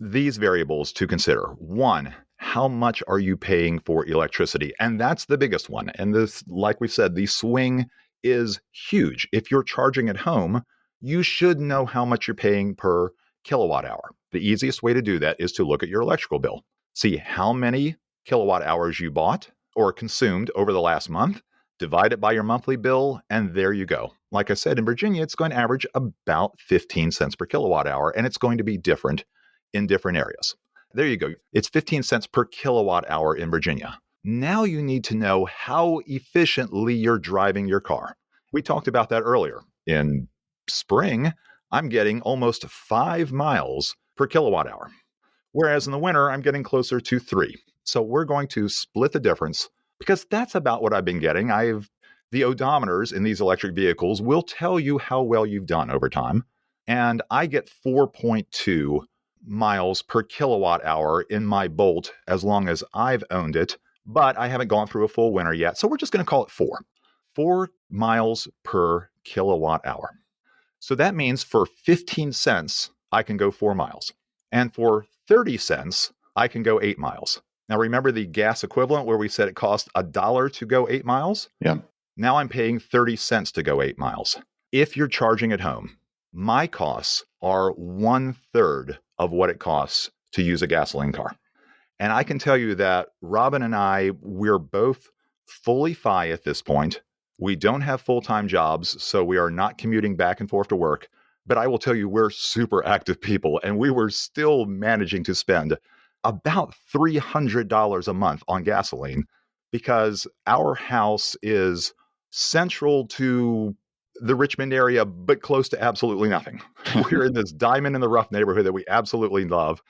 these variables to consider. One, how much are you paying for electricity? And that's the biggest one. And this, like we said, the swing is huge. If you're charging at home, you should know how much you're paying per kilowatt hour. The easiest way to do that is to look at your electrical bill. See how many kilowatt hours you bought or consumed over the last month, divide it by your monthly bill, and there you go. Like I said, in Virginia, it's going to average about 15 cents per kilowatt hour, and it's going to be different in different areas. There you go. It's 15 cents per kilowatt hour in Virginia. Now you need to know how efficiently you're driving your car. We talked about that earlier. In spring, I'm getting almost 5 miles per kilowatt hour, whereas in the winter, I'm getting closer to 3. So we're going to split the difference because that's about what I've been getting. The odometers in these electric vehicles will tell you how well you've done over time. And I get 4.2 miles per kilowatt hour in my Bolt as long as I've owned it, but I haven't gone through a full winter yet. So we're just going to call it 4. 4 miles per kilowatt hour. So that means for 15 cents, I can go 4 miles. And for 30 cents, I can go 8 miles. Now, remember the gas equivalent where we said it cost $1 to go 8 miles? Yeah. Now I'm paying 30 cents to go 8 miles. If you're charging at home, my costs are 1/3 of what it costs to use a gasoline car. And I can tell you that Robin and I, we're both fully FI at this point. We don't have full-time jobs, so we are not commuting back and forth to work. But I will tell you, we're super active people, and we were still managing to spend about $300 a month on gasoline because our house is central to the Richmond area, but close to absolutely nothing. We're in this diamond in the rough neighborhood that we absolutely love,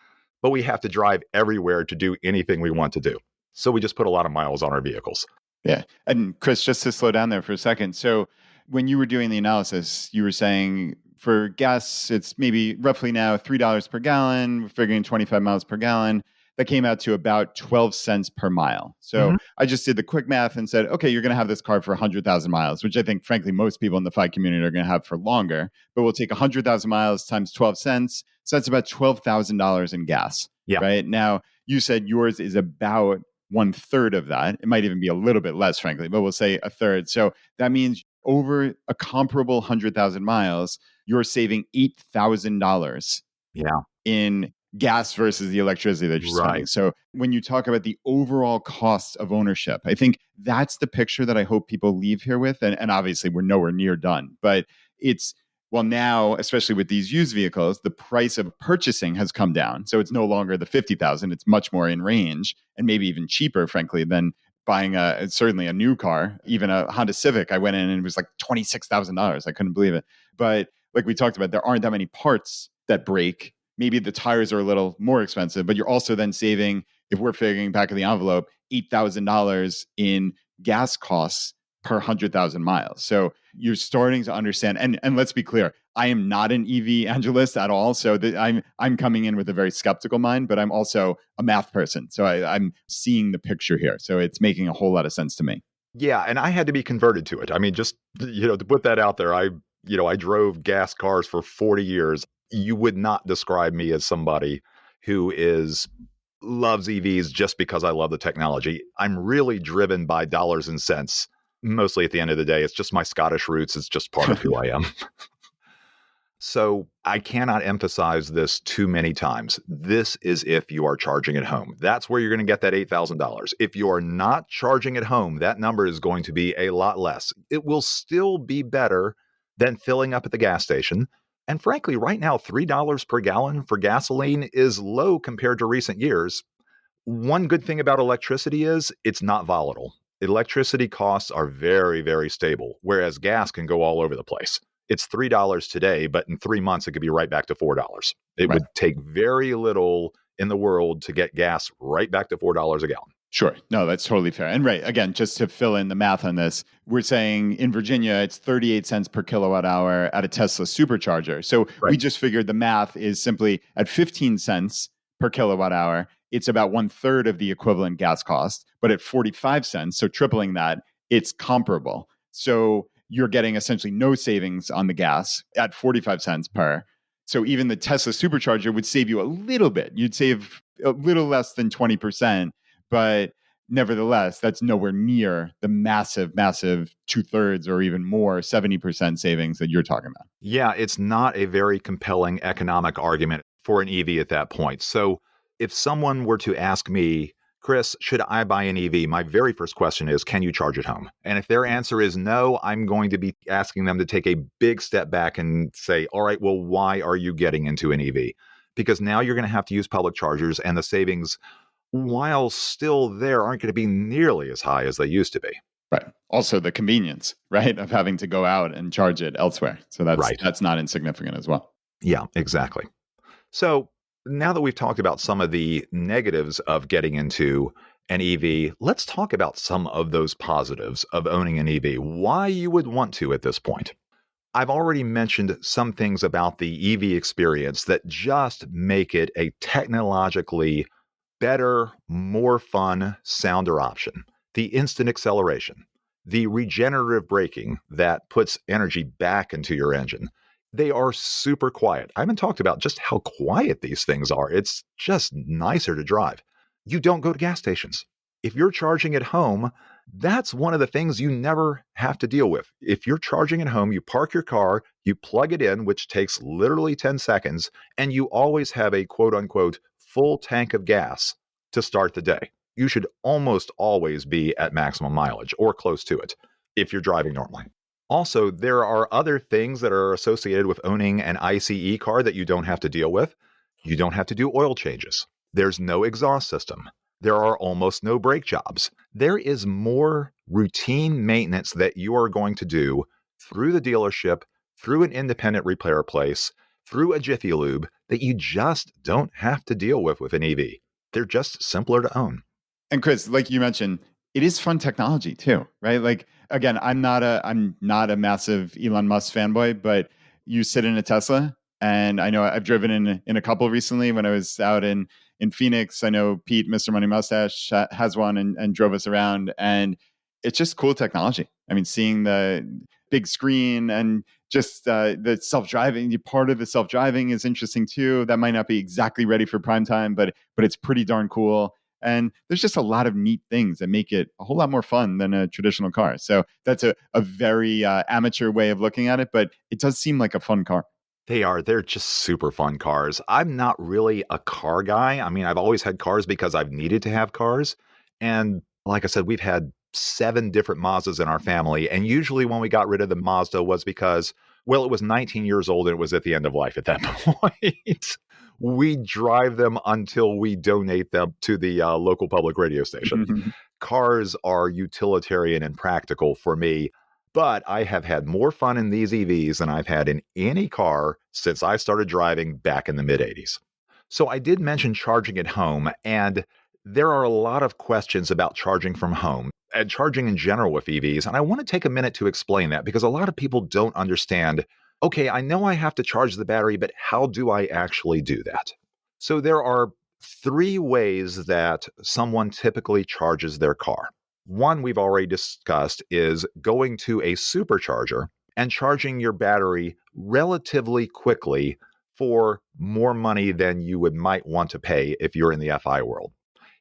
but we have to drive everywhere to do anything we want to do. So we just put a lot of miles on our vehicles. Yeah. And Chris, just to slow down there for a second. So when you were doing the analysis, you were saying for gas, it's maybe roughly now $3 per gallon. We're figuring 25 miles per gallon. That came out to about 12 cents per mile. So I just did the quick math and said, okay, you're going to have this car for 100,000 miles, which I think, frankly, most people in the FI community are going to have for longer. But we'll take 100,000 miles times 12 cents. So that's about $12,000 in gas. Yeah. Right. Now, you said yours is about one third of that. It might even be a little bit less, frankly, but we'll say a third. So that means over a comparable 100,000 miles, you're saving $8,000 Yeah. in gas versus the electricity that you're spending. Right. So when you talk about the overall cost of ownership, I think that's the picture that I hope people leave here with. And obviously, we're nowhere near done, but it's, well, now, especially with these used vehicles, the price of purchasing has come down. So it's no longer the 50,000. It's much more in range and maybe even cheaper, frankly, than buying certainly a new car. Even a Honda Civic, I went in and it was like $26,000. I couldn't believe it. But like we talked about, there aren't that many parts that break. Maybe the tires are a little more expensive, but you're also then saving, if we're figuring back of the envelope, $8,000 in gas costs per 100,000 miles. So you're starting to understand, and let's be clear, I am not an EV evangelist at all. So I'm coming in with a very skeptical mind, but I'm also a math person. So I'm seeing the picture here. So it's making a whole lot of sense to me. Yeah, and I had to be converted to it. I mean, just to put that out there, I drove gas cars for 40 years. You would not describe me as somebody who loves EVs just because I love the technology. I'm really driven by dollars and cents. Mostly at the end of the day, it's just my Scottish roots. It's just part of who I am. So I cannot emphasize this too many times. This is if you are charging at home. That's where you're going to get that $8,000. If you are not charging at home, that number is going to be a lot less. It will still be better than filling up at the gas station. And frankly, right now, $3 per gallon for gasoline is low compared to recent years. One good thing about electricity is it's not volatile. Electricity costs are very, very stable, whereas gas can go all over the place. It's $3 today, but in 3 months, it could be right back to $4. It would take very little in the world to get gas right back to $4 a gallon. Sure. No, that's totally fair. And right, again, just to fill in the math on this, we're saying in Virginia, it's 38 cents per kilowatt hour at a Tesla supercharger. So we just figured the math is simply at 15 cents per kilowatt hour, it's about one third of the equivalent gas cost. But at 45 cents, so tripling that, it's comparable. So you're getting essentially no savings on the gas at 45 cents per. So even the Tesla supercharger would save you a little bit. You'd save a little less than 20%. But nevertheless, that's nowhere near the massive 2/3 or even more 70% savings that you're talking about. Yeah, it's not a very compelling economic argument for an EV at that point. So if someone were to ask me, Chris, should I buy an EV? My very first question is, can you charge at home? And if their answer is no, I'm going to be asking them to take a big step back and say, all right, well, why are you getting into an EV? Because now you're going to have to use public chargers, and the savings, while still there, aren't going to be nearly as high as they used to be. Right. Also the convenience, right, of having to go out and charge it elsewhere. So that's not insignificant as well. Yeah, exactly. So now that we've talked about some of the negatives of getting into an EV, let's talk about some of those positives of owning an EV, why you would want to at this point. I've already mentioned some things about the EV experience that just make it a technologically better, more fun, sounder option. The instant acceleration, the regenerative braking that puts energy back into your engine. They are super quiet. I haven't talked about just how quiet these things are. It's just nicer to drive. You don't go to gas stations. If you're charging at home, that's one of the things you never have to deal with. If you're charging at home, you park your car, you plug it in, which takes literally 10 seconds, and you always have a quote unquote full tank of gas to start the day. You should almost always be at maximum mileage or close to it if you're driving normally. Also, there are other things that are associated with owning an ICE car that you don't have to deal with. You don't have to do oil changes. There's no exhaust system. There are almost no brake jobs. There is more routine maintenance that you are going to do through the dealership, through an independent repair place, through a Jiffy Lube that you just don't have to deal with an EV. They're just simpler to own. And Chris, like you mentioned, it is fun technology too, right? Like again, I'm not a massive Elon Musk fanboy, but you sit in a Tesla, and I know I've driven in a couple recently when I was out in Phoenix. I know Pete, Mr. Money Mustache, has one and drove us around, and it's just cool technology. I mean, seeing the big screen and just the self-driving, part of the self-driving is interesting too. That might not be exactly ready for prime time, but it's pretty darn cool. And there's just a lot of neat things that make it a whole lot more fun than a traditional car. So that's a very amateur way of looking at it, but it does seem like a fun car. They are. They're just super fun cars. I'm not really a car guy. I mean, I've always had cars because I've needed to have cars. And like I said, we've had 7 different Mazdas in our family. And usually when we got rid of the Mazda was because, well, it was 19 years old and it was at the end of life at that point. We drive them until we donate them to the local public radio station. Cars are utilitarian and practical for me, but I have had more fun in these EVs than I've had in any car since I started driving back in the mid-'80s. So I did mention charging at home, and there are a lot of questions about charging from home and charging in general with EVs. And I want to take a minute to explain that because a lot of people don't understand, okay, I know I have to charge the battery, but how do I actually do that? So there are 3 ways that someone typically charges their car. One we've already discussed is going to a supercharger and charging your battery relatively quickly for more money than you might want to pay if you're in the FI world.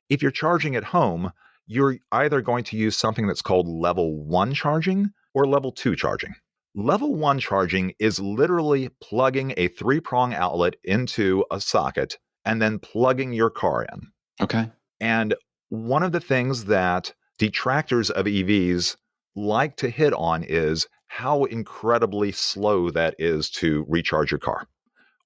If you're charging at home, you're either going to use something that's called level 1 charging or level 2 charging. Level 1 charging is literally plugging a 3-prong outlet into a socket and then plugging your car in. Okay. And one of the things that detractors of EVs like to hit on is how incredibly slow that is to recharge your car.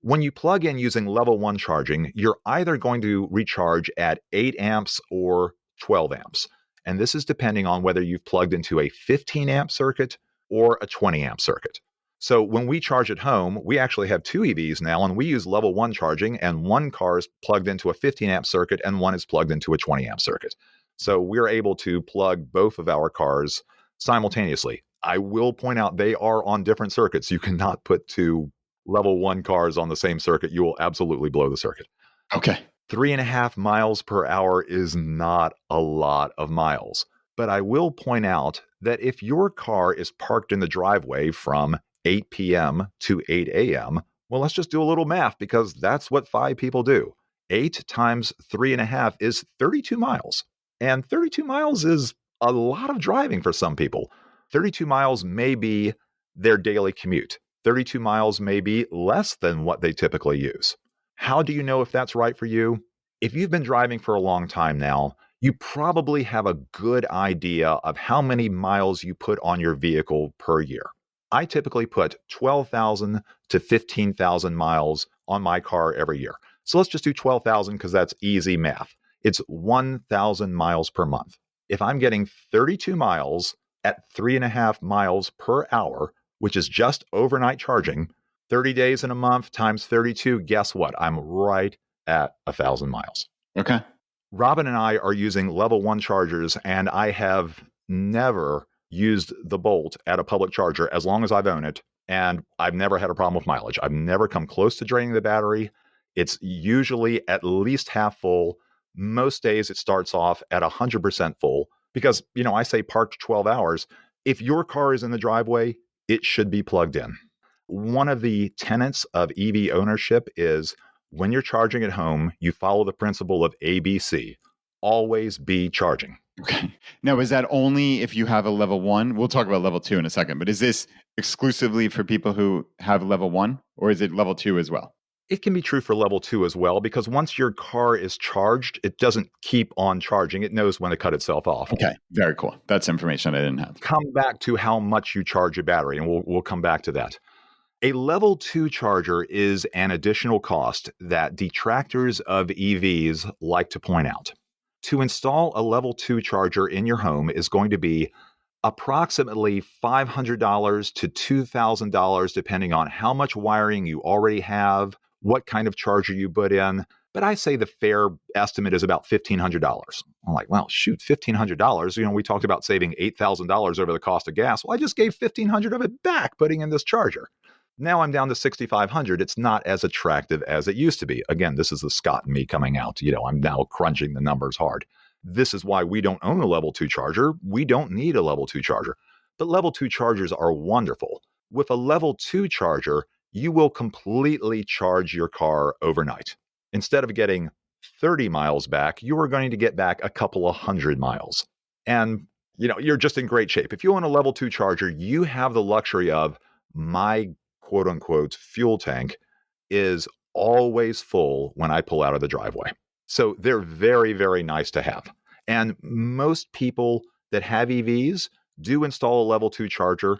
When you plug in using level 1 charging, you're either going to recharge at 8 amps or 12 amps. And this is depending on whether you've plugged into a 15 amp circuit or a 20 amp circuit. So when we charge at home, we actually have 2 EVs now, and we use level 1 charging, and one car is plugged into a 15 amp circuit and one is plugged into a 20 amp circuit. So we're able to plug both of our cars simultaneously. I will point out they are on different circuits. You cannot put 2 level 1 cars on the same circuit. You will absolutely blow the circuit. Okay. 3.5 miles per hour is not a lot of miles. But I will point out that if your car is parked in the driveway from 8 p.m. to 8 a.m., well, let's just do a little math because that's what 5 people do. 8 times 3.5 is 32 miles. And 32 miles is a lot of driving for some people. 32 miles may be their daily commute. 32 miles may be less than what they typically use. How do you know if that's right for you? If you've been driving for a long time now, you probably have a good idea of how many miles you put on your vehicle per year. I typically put 12,000 to 15,000 miles on my car every year. So let's just do 12,000 because that's easy math. It's 1,000 miles per month. If I'm getting 32 miles at 3.5 miles per hour, which is just overnight charging, 30 days in a month times 32, guess what? I'm right at 1,000 miles. Okay. Robin and I are using level 1 chargers, and I have never used the Bolt at a public charger as long as I've owned it, and I've never had a problem with mileage. I've never come close to draining the battery. It's usually at least half full. Most days it starts off at 100% full because, I say parked 12 hours. If your car is in the driveway, it should be plugged in. One of the tenets of EV ownership is when you're charging at home, you follow the principle of ABC. Always be charging. Okay. Now, is that only if you have a level 1? We'll talk about level 2 in a second, but is this exclusively for people who have level 1 or is it level 2 as well? It can be true for level 2 as well, because once your car is charged, it doesn't keep on charging. It knows when to cut itself off. Okay, very cool. That's information I didn't have. Come back to how much you charge your battery, and we'll come back to that. A level 2 charger is an additional cost that detractors of EVs like to point out. To install a level 2 charger in your home is going to be approximately $500 to $2,000, depending on how much wiring you already have, what kind of charger you put in. But I say the fair estimate is about $1,500. I'm like, well, shoot, $1,500. We talked about saving $8,000 over the cost of gas. Well, I just gave $1,500 of it back putting in this charger. Now I'm down to $6,500. It's not as attractive as it used to be. Again, this is the Scott and me coming out. I'm now crunching the numbers hard. This is why we don't own a level 2 charger. We don't need a level 2 charger. But level 2 chargers are wonderful. With a level 2 charger, you will completely charge your car overnight. Instead of getting 30 miles back, you are going to get back a couple of 100 miles. And, you're just in great shape. If you own a level 2 charger, you have the luxury of my quote unquote fuel tank is always full when I pull out of the driveway. So they're very, very nice to have. And most people that have EVs do install a level 2 charger,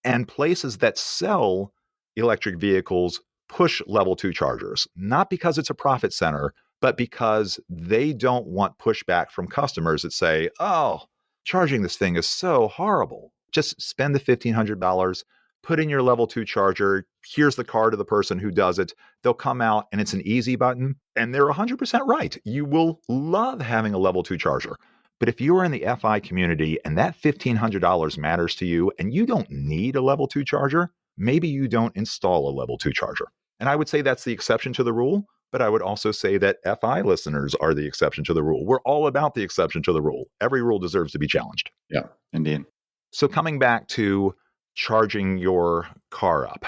and places that sell electric vehicles push level 2 chargers, not because it's a profit center, but because they don't want pushback from customers that say, oh, charging this thing is so horrible. Just spend the $1,500, put in your level 2 charger. Here's the card of the person who does it. They'll come out and it's an easy button. And they're 100% right. You will love having a level 2 charger. But if you are in the FI community and that $1,500 matters to you and you don't need a level 2 charger, maybe you don't install a level 2 charger. And I would say that's the exception to the rule. But I would also say that FI listeners are the exception to the rule. We're all about the exception to the rule. Every rule deserves to be challenged. Yeah, indeed. So coming back to charging your car up,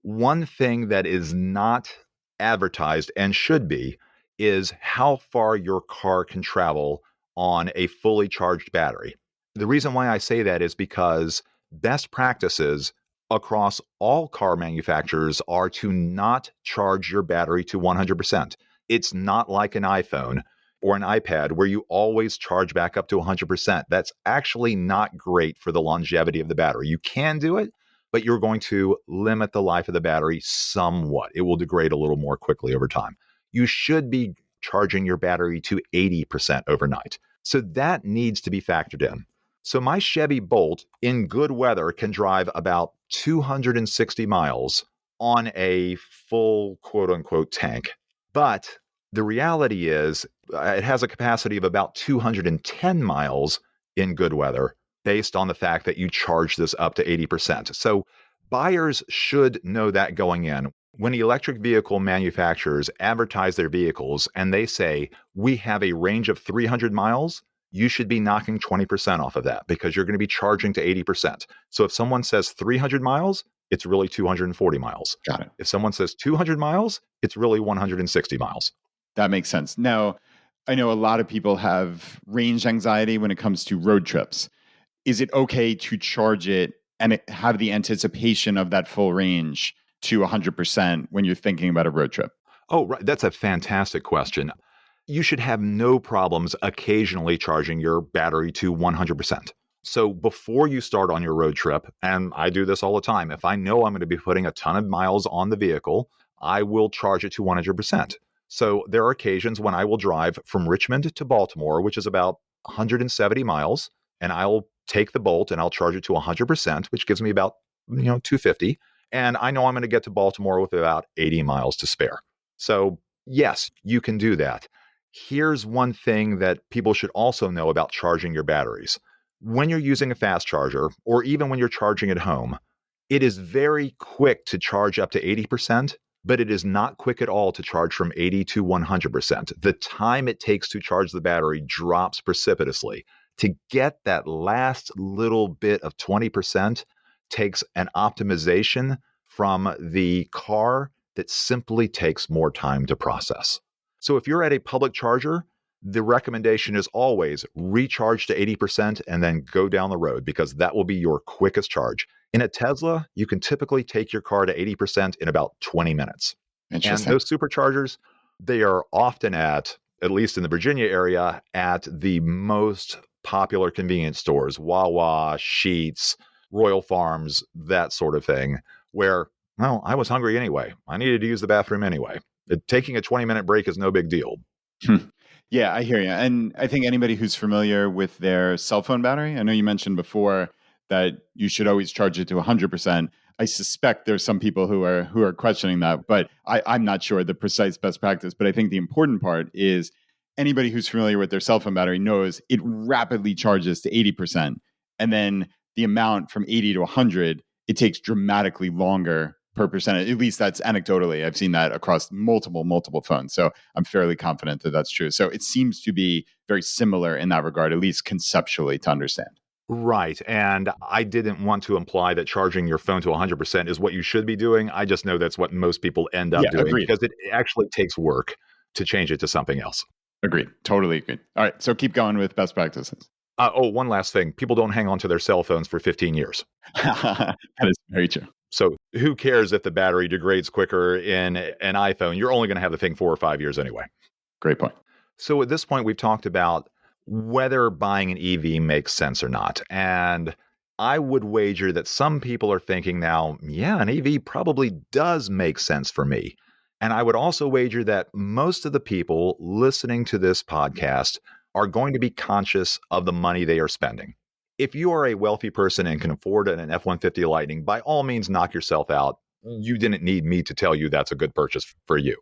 one thing that is not advertised and should be is how far your car can travel on a fully charged battery. The reason why I say that is because best practices across all car manufacturers are to not charge your battery to 100%. It's not like an iPhone or an iPad where you always charge back up to 100%. That's actually not great for the longevity of the battery. You can do it, but you're going to limit the life of the battery somewhat. It will degrade a little more quickly over time. You should be charging your battery to 80% overnight. So that needs to be factored in. So my Chevy Bolt in good weather can drive about 260 miles on a full quote unquote tank. But the reality is it has a capacity of about 210 miles in good weather based on the fact that you charge this up to 80%. So buyers should know that going in. When electric vehicle manufacturers advertise their vehicles and they say, we have a range of 300 miles, you should be knocking 20% off of that because you're going to be charging to 80%. So if someone says 300 miles, it's really 240 miles. Got it. If someone says 200 miles, it's really 160 miles. That makes sense. Now, I know a lot of people have range anxiety when it comes to road trips. Is it okay to charge it and have the anticipation of that full range to 100% when you're thinking about a road trip? Oh, right. That's a fantastic question. You should have no problems occasionally charging your battery to 100%. So before you start on your road trip, and I do this all the time, if I know I'm going to be putting a ton of miles on the vehicle, I will charge it to 100%. So there are occasions when I will drive from Richmond to Baltimore, which is about 170 miles, and I'll take the Bolt and I'll charge it to 100%, which gives me about 250. And I know I'm going to get to Baltimore with about 80 miles to spare. So yes, you can do that. Here's one thing that people should also know about charging your batteries. When you're using a fast charger, or even when you're charging at home, it is very quick to charge up to 80%, but it is not quick at all to charge from 80 to 100%. The time it takes to charge the battery drops precipitously. To get that last little bit of 20% takes an optimization from the car that simply takes more time to process. So if you're at a public charger, the recommendation is always recharge to 80% and then go down the road because that will be your quickest charge. In a Tesla, you can typically take your car to 80% in about 20 minutes. And Interesting. those superchargers, they are often at least in the Virginia area, at the most popular convenience stores, Wawa, Sheetz, Royal Farms, that sort of thing, where, well, I was hungry anyway. I needed to use the bathroom anyway. Taking a 20-minute break is no big deal. Yeah, I hear you. And I think anybody who's familiar with their cell phone battery, I know you mentioned before that you should always charge it to 100%. I suspect there's some people who are questioning that, but I'm not sure the precise best practice. But I think the important part is anybody who's familiar with their cell phone battery knows it rapidly charges to 80%. And then the amount from 80 to 100, it takes dramatically longer per percent. At least that's anecdotally. I've seen that across multiple phones. So I'm fairly confident that that's true. So it seems to be very similar in that regard, at least conceptually to understand. Right. And I didn't want to imply that charging your phone to 100% is what you should be doing. I just know that's what most people end up Yeah, doing agreed. because it actually takes work to change it to something else. Agreed. Totally agreed. All right. So keep going with best practices. One last thing. People don't hang on to their cell phones for 15 years. That is very true. So who cares if the battery degrades quicker in an iPhone? You're only going to have the thing 4 or 5 years anyway. Great point. So at this point, we've talked about whether buying an EV makes sense or not. And I would wager that some people are thinking now, yeah, an EV probably does make sense for me. And I would also wager that most of the people listening to this podcast are going to be conscious of the money they are spending. If you are a wealthy person and can afford an F-150 Lightning, by all means, knock yourself out. You didn't need me to tell you that's a good purchase for you.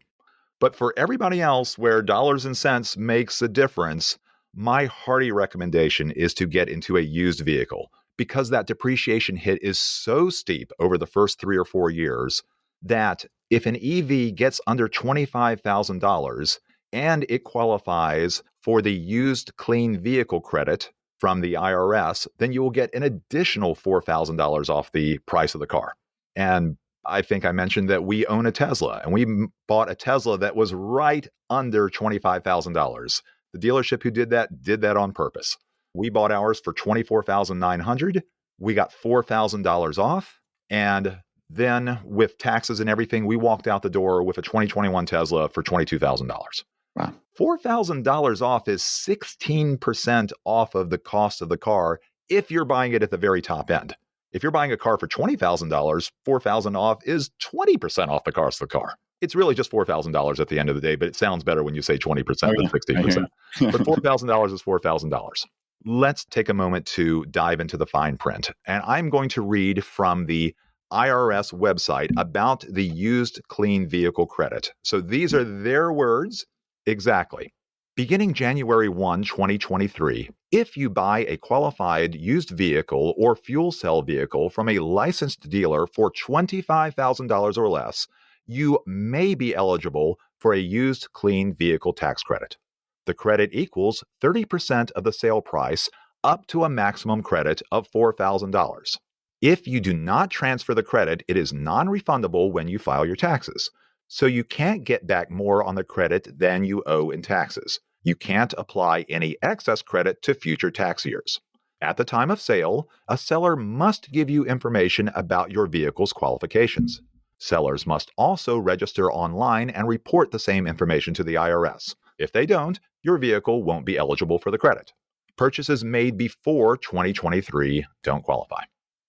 But for everybody else, where dollars and cents makes a difference, my hearty recommendation is to get into a used vehicle because that depreciation hit is so steep over the first 3 or 4 years that if an EV gets under $25,000 and it qualifies for the used clean vehicle credit from the IRS, then you will get an additional $4,000 off the price of the car. And I think I mentioned that we own a Tesla, and we bought a Tesla that was right under $25,000. The dealership who did that on purpose. We bought ours for $24,900. We got $4,000 off, and then with taxes and everything, we walked out the door with a 2021 Tesla for $22,000. Wow. $4,000 off is 16% off of the cost of the car if you're buying it at the very top end. If you're buying a car for $20,000, $4,000 off is 20% off the cost of the car. It's really just $4,000 at the end of the day, but it sounds better when you say 20% than 60%. But $4,000 is $4,000. Let's take a moment to dive into the fine print. And I'm going to read from the IRS website about the used clean vehicle credit. So these are their words exactly. Beginning January 1, 2023, if you buy a qualified used vehicle or fuel cell vehicle from a licensed dealer for $25,000 or less, you may be eligible for a used clean vehicle tax credit. The credit equals 30% of the sale price up to a maximum credit of $4,000. If you do not transfer the credit, it is non-refundable when you file your taxes. So you can't get back more on the credit than you owe in taxes. You can't apply any excess credit to future tax years. At the time of sale, a seller must give you information about your vehicle's qualifications. Sellers must also register online and report the same information to the IRS. If they don't, your vehicle won't be eligible for the credit. Purchases made before 2023 don't qualify.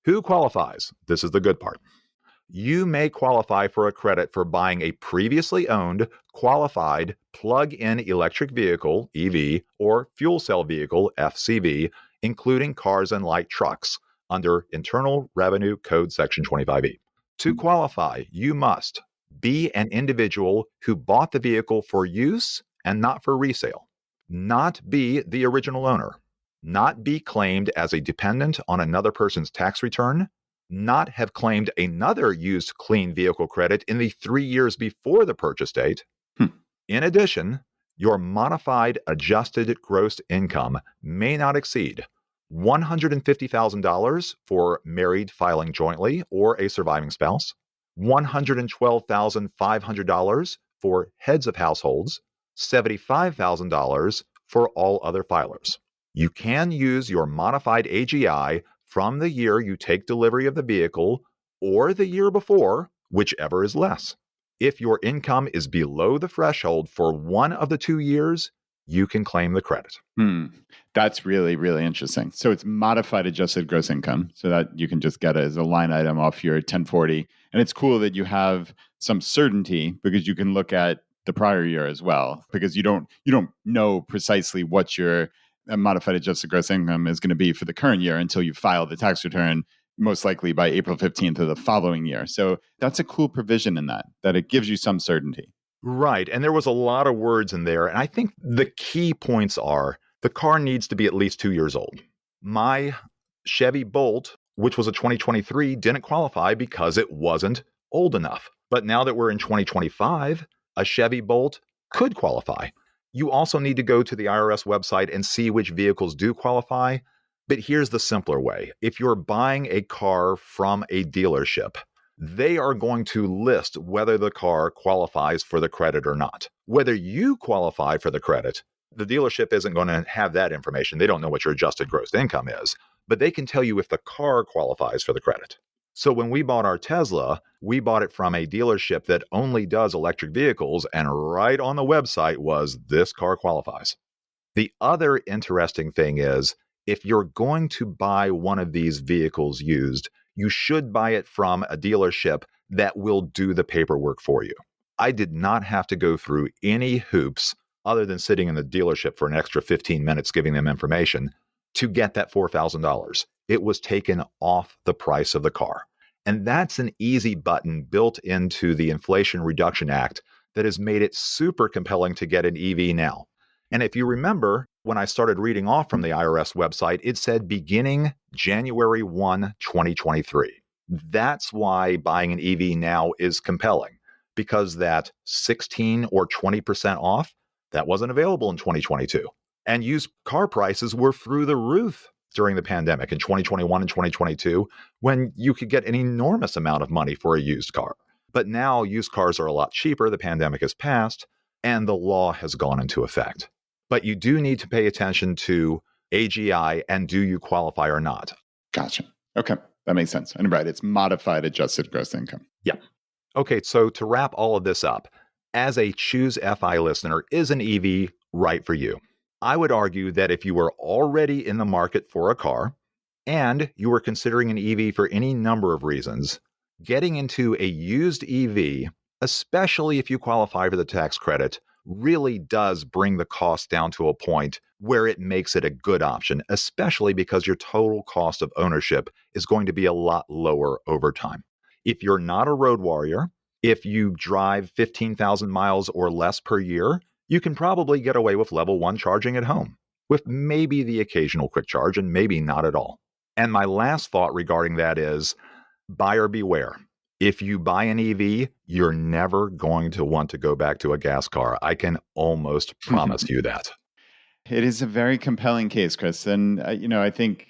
Who qualifies? This is the good part. You may qualify for a credit for buying a previously owned, qualified plug-in electric vehicle, EV, or fuel cell vehicle, FCV, including cars and light trucks, under Internal Revenue Code Section 25E. To qualify, you must be an individual who bought the vehicle for use and not for resale, not be the original owner, not be claimed as a dependent on another person's tax return, not have claimed another used clean vehicle credit in the 3 years before the purchase date. In addition, your modified adjusted gross income may not exceed $150,000 for married filing jointly or a surviving spouse, $112,500 for heads of households, $75,000 for all other filers. You can use your modified AGI from the year you take delivery of the vehicle or the year before, whichever is less. If your income is below the threshold for one of the 2 years, you can claim the credit. That's really, really interesting. So it's modified adjusted gross income so that you can just get it as a line item off your 1040. And it's cool that you have some certainty because you can look at the prior year as well, because you don't know precisely what your modified adjusted gross income is going to be for the current year until you file the tax return, most likely by April 15th of the following year. So that's a cool provision in that it gives you some certainty. Right. And there was a lot of words in there. And I think the key points are the car needs to be at least 2 years old. My Chevy Bolt, which was a 2023, didn't qualify because it wasn't old enough. But now that we're in 2025, a Chevy Bolt could qualify. You also need to go to the IRS website and see which vehicles do qualify. But here's the simpler way. If you're buying a car from a dealership, they are going to list whether the car qualifies for the credit or not. Whether you qualify for the credit, the dealership isn't going to have that information. They don't know what your adjusted gross income is, but they can tell you if the car qualifies for the credit. So when we bought our Tesla, we bought it from a dealership that only does electric vehicles, and right on the website was, this car qualifies. The other interesting thing is, if you're going to buy one of these vehicles used, you should buy it from a dealership that will do the paperwork for you. I did not have to go through any hoops other than sitting in the dealership for an extra 15 minutes giving them information to get that $4,000. It was taken off the price of the car. And that's an easy button built into the Inflation Reduction Act that has made it super compelling to get an EV now. And if you remember, when I started reading off from the IRS website, it said beginning January 1, 2023. That's why buying an EV now is compelling, because that 16 or 20% off, that wasn't available in 2022. And used car prices were through the roof during the pandemic in 2021 and 2022, when you could get an enormous amount of money for a used car. But now used cars are a lot cheaper. The pandemic has passed and the law has gone into effect. But you do need to pay attention to AGI and do you qualify or not. Gotcha. Okay. That makes sense. And right, it's modified adjusted gross income. Yeah. Okay, so to wrap all of this up, as a Choose FI listener, is an EV right for you? I would argue that if you were already in the market for a car and you were considering an EV for any number of reasons, getting into a used EV, especially if you qualify for the tax credit, really does bring the cost down to a point where it makes it a good option, especially because your total cost of ownership is going to be a lot lower over time. If you're not a road warrior, if you drive 15,000 miles or less per year, you can probably get away with level 1 charging at home, with maybe the occasional quick charge and maybe not at all. And my last thought regarding that is buyer beware. If you buy an EV, you're never going to want to go back to a gas car. I can almost promise you that. It is a very compelling case, Chris. And, I think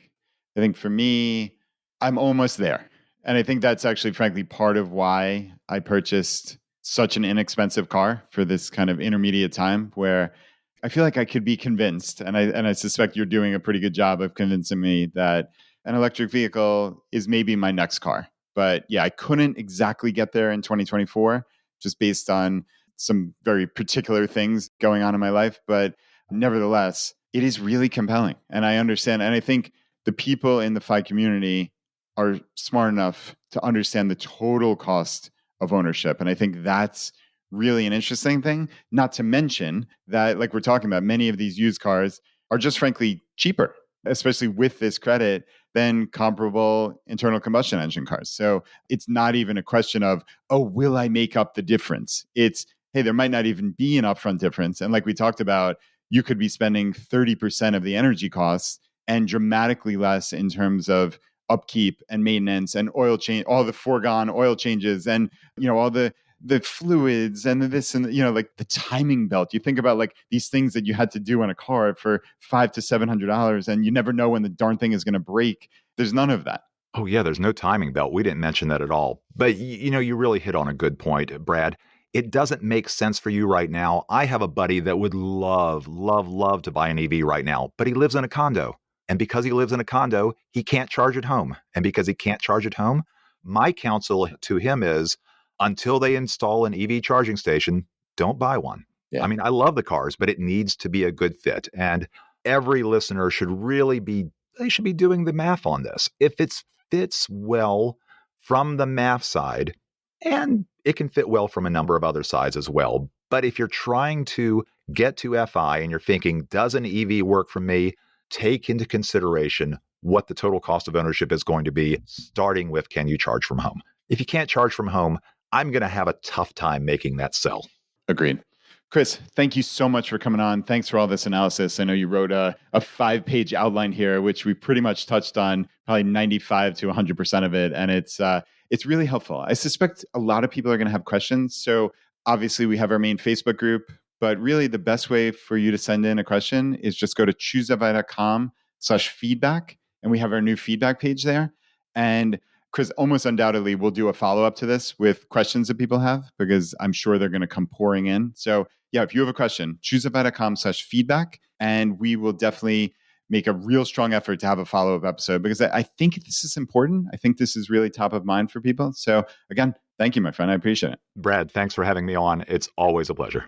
for me, I'm almost there. And I think that's actually, frankly, part of why I purchased such an inexpensive car for this kind of intermediate time where I feel like I could be convinced. And I suspect you're doing a pretty good job of convincing me that an electric vehicle is maybe my next car. But yeah, I couldn't exactly get there in 2024 just based on some very particular things going on in my life. But nevertheless, it is really compelling. And I understand. And I think the people in the FI community are smart enough to understand the total cost of ownership. And I think that's really an interesting thing. Not to mention that, like we're talking about, many of these used cars are just frankly cheaper, especially with this credit, than comparable internal combustion engine cars. So it's not even a question of, oh, will I make up the difference? It's, hey, there might not even be an upfront difference. And like we talked about, you could be spending 30% of the energy costs and dramatically less in terms of upkeep and maintenance and oil change, all the foregone oil changes and, all the fluids and this and, like the timing belt. You think about like these things that you had to do on a car for $500 to $700 and you never know when the darn thing is going to break. There's none of that. Oh yeah, there's no timing belt. We didn't mention that at all. But you really hit on a good point, Brad. It doesn't make sense for you right now. I have a buddy that would love to buy an EV right now, but he lives in a condo. And because he lives in a condo, he can't charge at home. And because he can't charge at home, my counsel to him is, until they install an EV charging station, don't buy one. Yeah. I mean, I love the cars, but it needs to be a good fit. And every listener should really they should be doing the math on this. If it fits well from the math side, and it can fit well from a number of other sides as well. But if you're trying to get to FI and you're thinking, does an EV work for me? Take into consideration what the total cost of ownership is going to be, starting with, can you charge from home? If you can't charge from home, I'm going to have a tough time making that sell. Agreed. Chris, thank you so much for coming on. Thanks for all this analysis. I know you wrote a 5-page outline here, which we pretty much touched on probably 95 to 100% of it. And it's really helpful. I suspect a lot of people are going to have questions. So obviously we have our main Facebook group, but really the best way for you to send in a question is just go to choosefi.com/feedback. And we have our new feedback page there. And Chris, almost undoubtedly, we'll do a follow-up to this with questions that people have, because I'm sure they're going to come pouring in. So yeah, if you have a question, choosefi.com/feedback, and we will definitely make a real strong effort to have a follow-up episode, because I think this is important. I think this is really top of mind for people. So again, thank you, my friend. I appreciate it. Brad, thanks for having me on. It's always a pleasure.